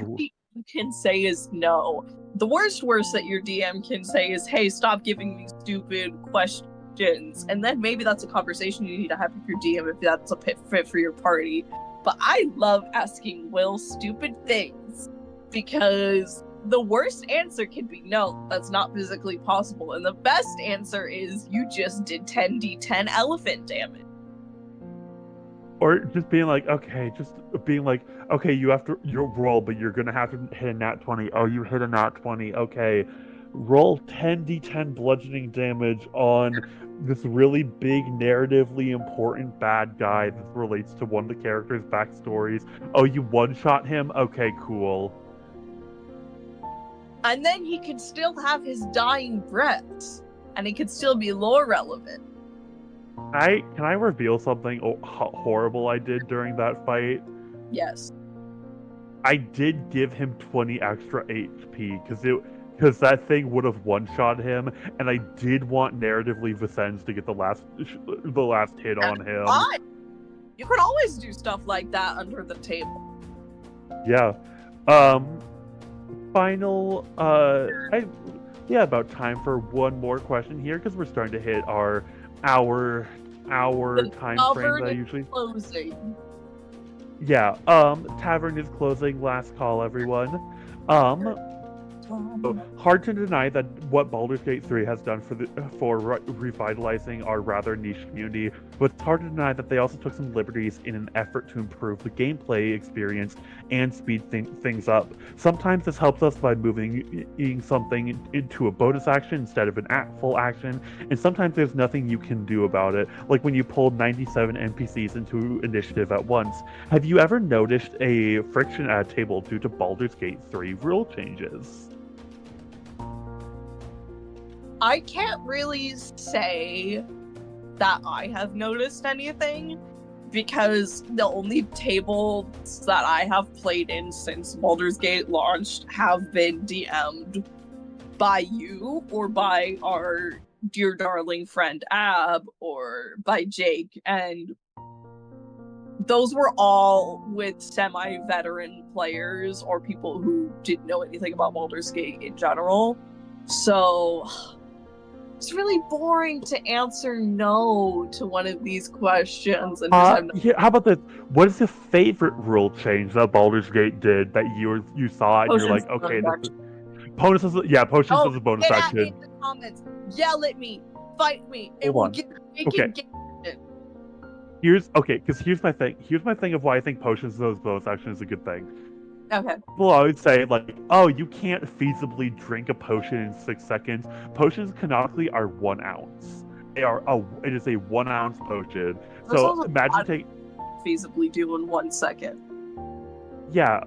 B: you can say is no. The worst that your DM can say is, hey, stop giving me stupid questions. And then maybe that's a conversation you need to have with your DM if that's a fit for your party. But I love asking Will stupid things because the worst answer can be no, that's not physically possible. And the best answer is you just did 10d10 elephant damage.
A: Or just being like, okay, you have to you roll, but you're gonna have to hit a nat 20. Oh, you hit a nat 20. Okay, roll 10d10 bludgeoning damage on this really big, narratively important bad guy that relates to one of the characters' backstories. Oh, you one-shot him? Okay, cool.
B: And then he could still have his dying breaths, and he could still be lore relevant.
A: Can I reveal something horrible I did during that fight?
B: Yes.
A: I did give him 20 extra HP because that thing would have one-shot him, and I did want narratively Vicens to get the last hit on him.
B: Fine. You could always do stuff like that under the table.
A: Yeah. Final. About time for one more question here because we're starting to hit our hour time frame that I usually.
B: Closing.
A: Yeah. Tavern is closing. Last call, everyone. Hard to deny that what Baldur's Gate 3 has done for revitalizing our rather niche community, but it's hard to deny that they also took some liberties in an effort to improve the gameplay experience and speed things up. Sometimes this helps us by moving something into a bonus action instead of an full action, and sometimes there's nothing you can do about it, like when you pulled 97 NPCs into initiative at once. Have you ever noticed a friction at a table due to Baldur's Gate 3 rule changes?
B: I can't really say that I have noticed anything because the only tables that I have played in since Baldur's Gate launched have been DM'd by you or by our dear darling friend Ab or by Jake, and those were all with semi-veteran players or people who didn't know anything about Baldur's Gate in general. So it's really boring to answer no to one of these questions. And
A: how about this? What is the favorite rule change that Baldur's Gate did that you saw and you're like, okay, potions is a bonus action.
B: In the comments, yell at me, fight me. It will get
A: Here's my thing. Here's my thing of why I think potions as a bonus action is a good thing.
B: Okay.
A: People always say, like, oh, you can't feasibly drink a potion in 6 seconds. Potions canonically are 1 ounce. It is a 1 ounce potion. So imagine
B: feasibly do in 1 second.
A: Yeah,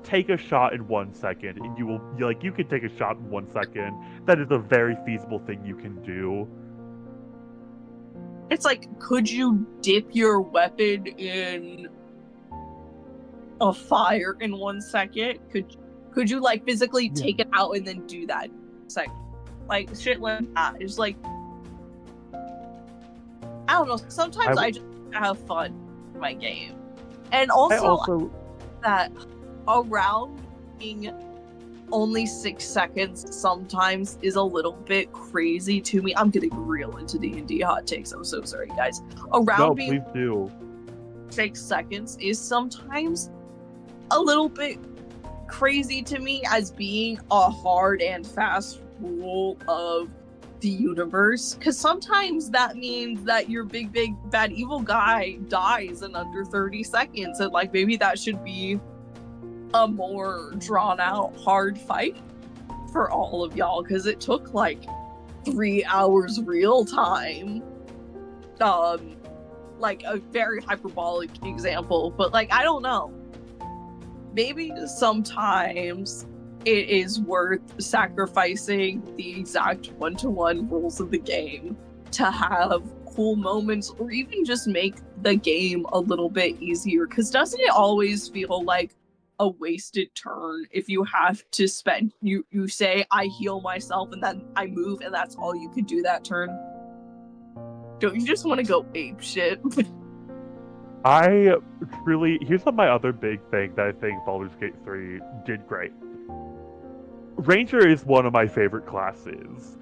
A: take a shot in 1 second, and you can take a shot in 1 second. That is a very feasible thing you can do.
B: It's like, could you dip your weapon in a fire in 1 second? Could you physically take it out and then do that? It's like shit like that. It's like, I don't know. Sometimes I just have fun in my game, and also that around being only 6 seconds sometimes is a little bit crazy to me. I'm getting real into D&D hot takes. I'm so sorry, guys.
A: Please do.
B: 6 seconds is sometimes a little bit crazy to me as being a hard and fast rule of the universe, because sometimes that means that your big bad evil guy dies in under 30 seconds, and maybe that should be a more drawn out hard fight for all of y'all, because it took 3 hours real time. A very hyperbolic example, but I don't know. Maybe sometimes it is worth sacrificing the exact one-to-one rules of the game to have cool moments or even just make the game a little bit easier. Because doesn't it always feel like a wasted turn if you have to spend, you say, I heal myself and then I move and that's all you could do that turn? Don't you just want to go ape shit?
A: Here's my other big thing that I think Baldur's Gate 3 did great. Ranger is one of my favorite classes.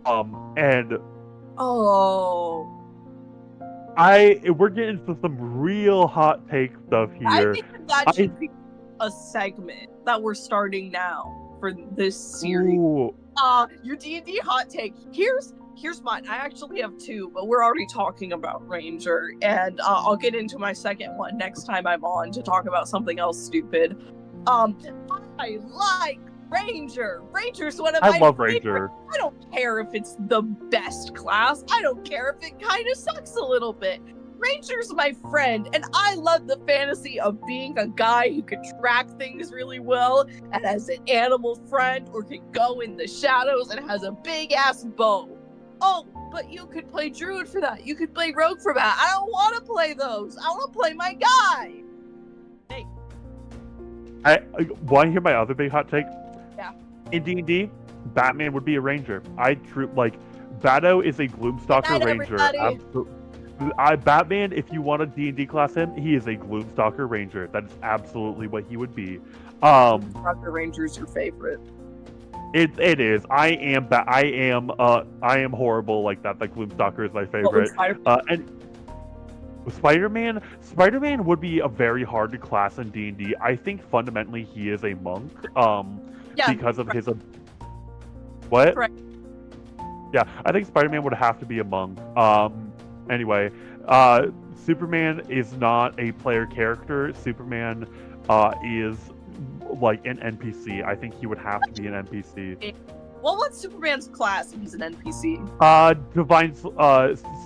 A: And we're getting into some real hot take stuff here.
B: I think that should be a segment that we're starting now for this series.
A: Ooh.
B: Your D&D hot take. Here's mine. I actually have two, but we're already talking about Ranger, and I'll get into my second one next time I'm on to talk about something else stupid. I like Ranger. Ranger's one of my
A: I love
B: favorite.
A: Ranger.
B: I don't care if it's the best class. I don't care if it kind of sucks a little bit. Ranger's my friend, and I love the fantasy of being a guy who can track things really well and has an animal friend or can go in the shadows and has a big-ass bow. Oh, but you could play Druid for that. You could play Rogue for that. I don't want to play those. I want to play my guy. Hey.
A: I want to hear my other big hot take?
B: Yeah.
A: In D&D, Batman would be a Ranger. Batto is a Gloomstalker Ranger. Batman, if you want to D&D class him, he is a Gloomstalker Ranger. That is absolutely what he would be.
B: Gloomstalker Ranger's your favorite.
A: It is. I am horrible like that. That Gloomstalker is my favorite. And Spider-Man would be a very hard to class in D&D. I think fundamentally he is a monk. Because of his. What?
B: Correct.
A: Yeah, I think Spider-Man would have to be a monk. Anyway, Superman is not a player character. Superman is like an NPC. I think he would have to be an NPC.
B: Well, what's Superman's class if he's an NPC?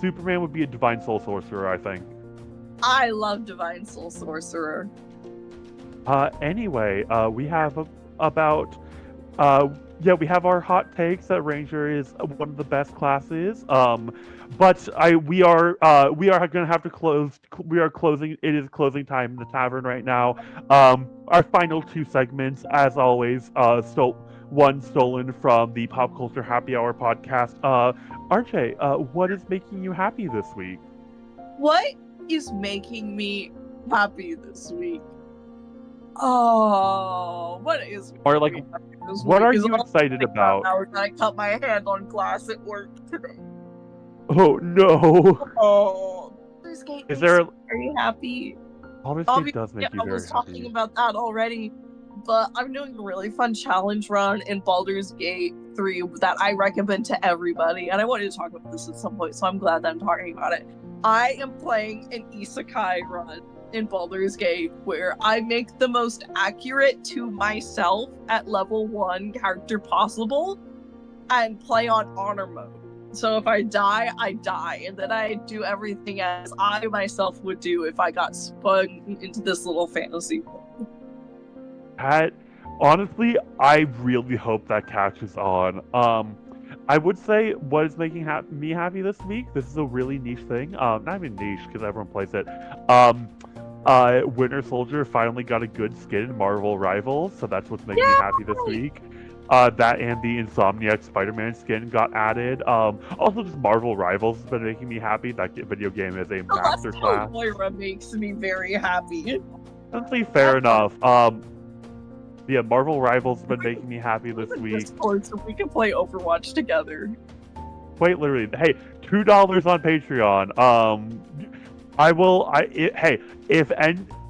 A: Superman would be a Divine Soul Sorcerer, I think.
B: I love Divine Soul Sorcerer.
A: Anyway, we have we have our hot takes that Ranger is one of the best classes. But we are going to have to close. We are closing. It is closing time in the tavern right now. Our final two segments, as always, one stolen from the Pop Culture Happy Hour podcast. RJ, what is making you happy this week?
B: What is making me happy this week? Oh, what is?
A: Or like, what are you excited about?
B: I cut my hand on glass at work today.
A: Oh no!
B: Oh, Baldur's Gate
A: is there?
B: Very happy.
A: Baldur's Gate does make you very happy.
B: I was talking about that already, but I'm doing a really fun challenge run in Baldur's Gate 3 that I recommend to everybody, and I wanted to talk about this at some point, so I'm glad that I'm talking about it. I am playing an isekai run in Baldur's Gate where I make the most accurate to myself at level 1 character possible and play on honor mode. So if I die, I die, and then I do everything as I myself would do if I got spun into this little fantasy world.
A: Honestly, I really hope that catches on. I would say what is making me happy this week. This is a really niche thing. Not even niche because everyone plays it. Winter Soldier finally got a good skin in Marvel Rivals, so that's what's making me happy this week. That and the Insomniac Spider-Man skin got added. Also, just Marvel Rivals has been making me happy. That video game is a masterclass.
B: Moira makes me very happy.
A: That's fair enough. Yeah, Marvel Rivals has been making me happy this week.
B: So we can play Overwatch together.
A: Quite literally. Hey, $2 on Patreon.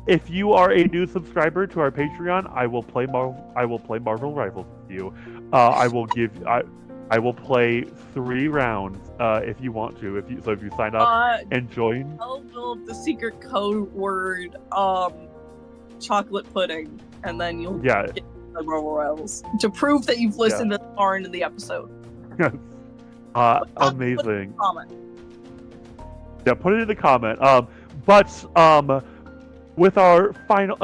A: If you are a new subscriber to our Patreon, I will play Marvel Rivals with you. I will play 3 rounds if you want to. If you sign up and join.
B: I'll build the secret code word chocolate pudding, and then you'll get the Marvel Rivals to prove that you've listened to far into the episode.
A: Yes. Amazing.
B: Comment.
A: Yeah, put it in the comment. But with our final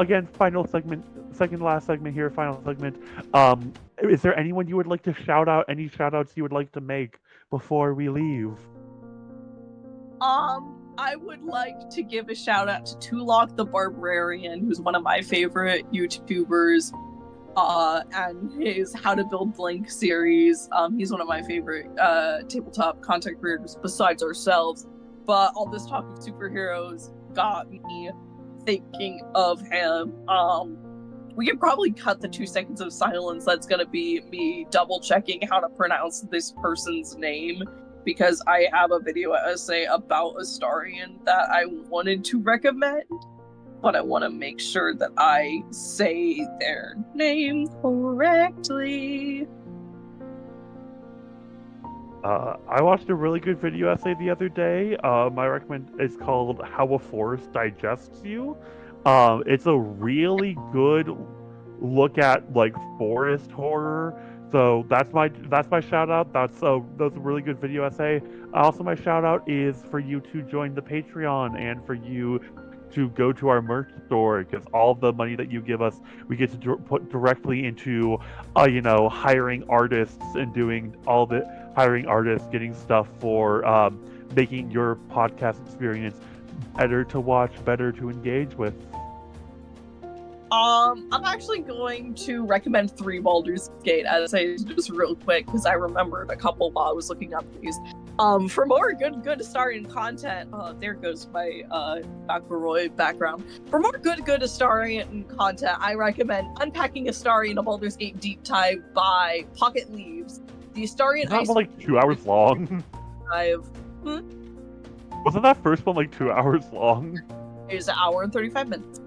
A: second last segment here, final segment. Is there anyone you would like to shout out? Any shout outs you would like to make before we leave?
B: I would like to give a shout out to Tulok the Barbarian, who's one of my favorite YouTubers, and his How to Build Blink series. He's one of my favorite tabletop content creators besides ourselves. But all this talk of superheroes got me thinking of him. We could probably cut the 2 seconds of silence. That's gonna be me double checking how to pronounce this person's name, because I have a video essay about Astarion that I wanted to recommend, but I want to make sure that I say their name correctly.
A: I watched a really good video essay the other day. My recommend is called "How a Forest Digests You." It's a really good look at like forest horror. So that's my shout out. That's a really good video essay. Also, my shout out is for you to join the Patreon and for you to go to our merch store, because all the money that you give us, we get to put directly into, hiring artists and doing all the hiring artists, getting stuff for making your podcast experience better to watch, better to engage with.
B: I'm actually going to recommend 3 Baldur's Gate essays just real quick, because I remembered a couple while I was looking up these. For more good Astarion content, there goes my McElroy background. For more good Astarion content, I recommend Unpacking Astarion, a Baldur's Gate deep dive by Pocket Leaves. The Astarion
A: Ice like 2 hours long.
B: Dive.
A: Wasn't that first one like 2 hours long?
B: It was 1 hour and 35 minutes.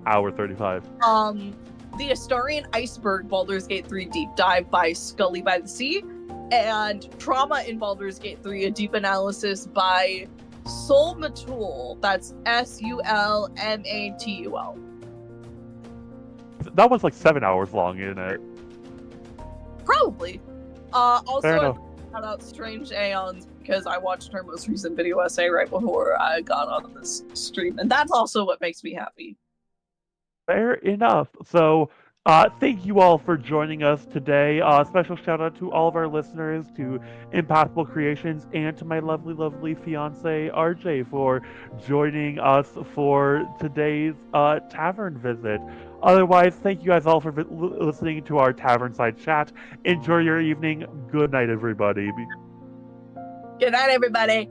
A: Hour 35.
B: The Astarion Iceberg Baldur's Gate 3 deep dive by Scully by the Sea, and Trauma in Baldur's Gate 3, a deep analysis by Sulmatul. That's Sulmatul.
A: That was like 7 hours long, isn't it?
B: Probably. Also,
A: Fair enough.
B: shout out Strange Aeons, because I watched her most recent video essay right before I got on this stream, and that's also what makes me happy.
A: Fair enough. So, thank you all for joining us today. Special shout out to all of our listeners, to Impassable Creations, and to my lovely, lovely fiance RJ for joining us for today's tavern visit. Otherwise, thank you guys all for listening to our Tavernside Chat. Enjoy your evening. Good night, everybody.
B: Good night, everybody.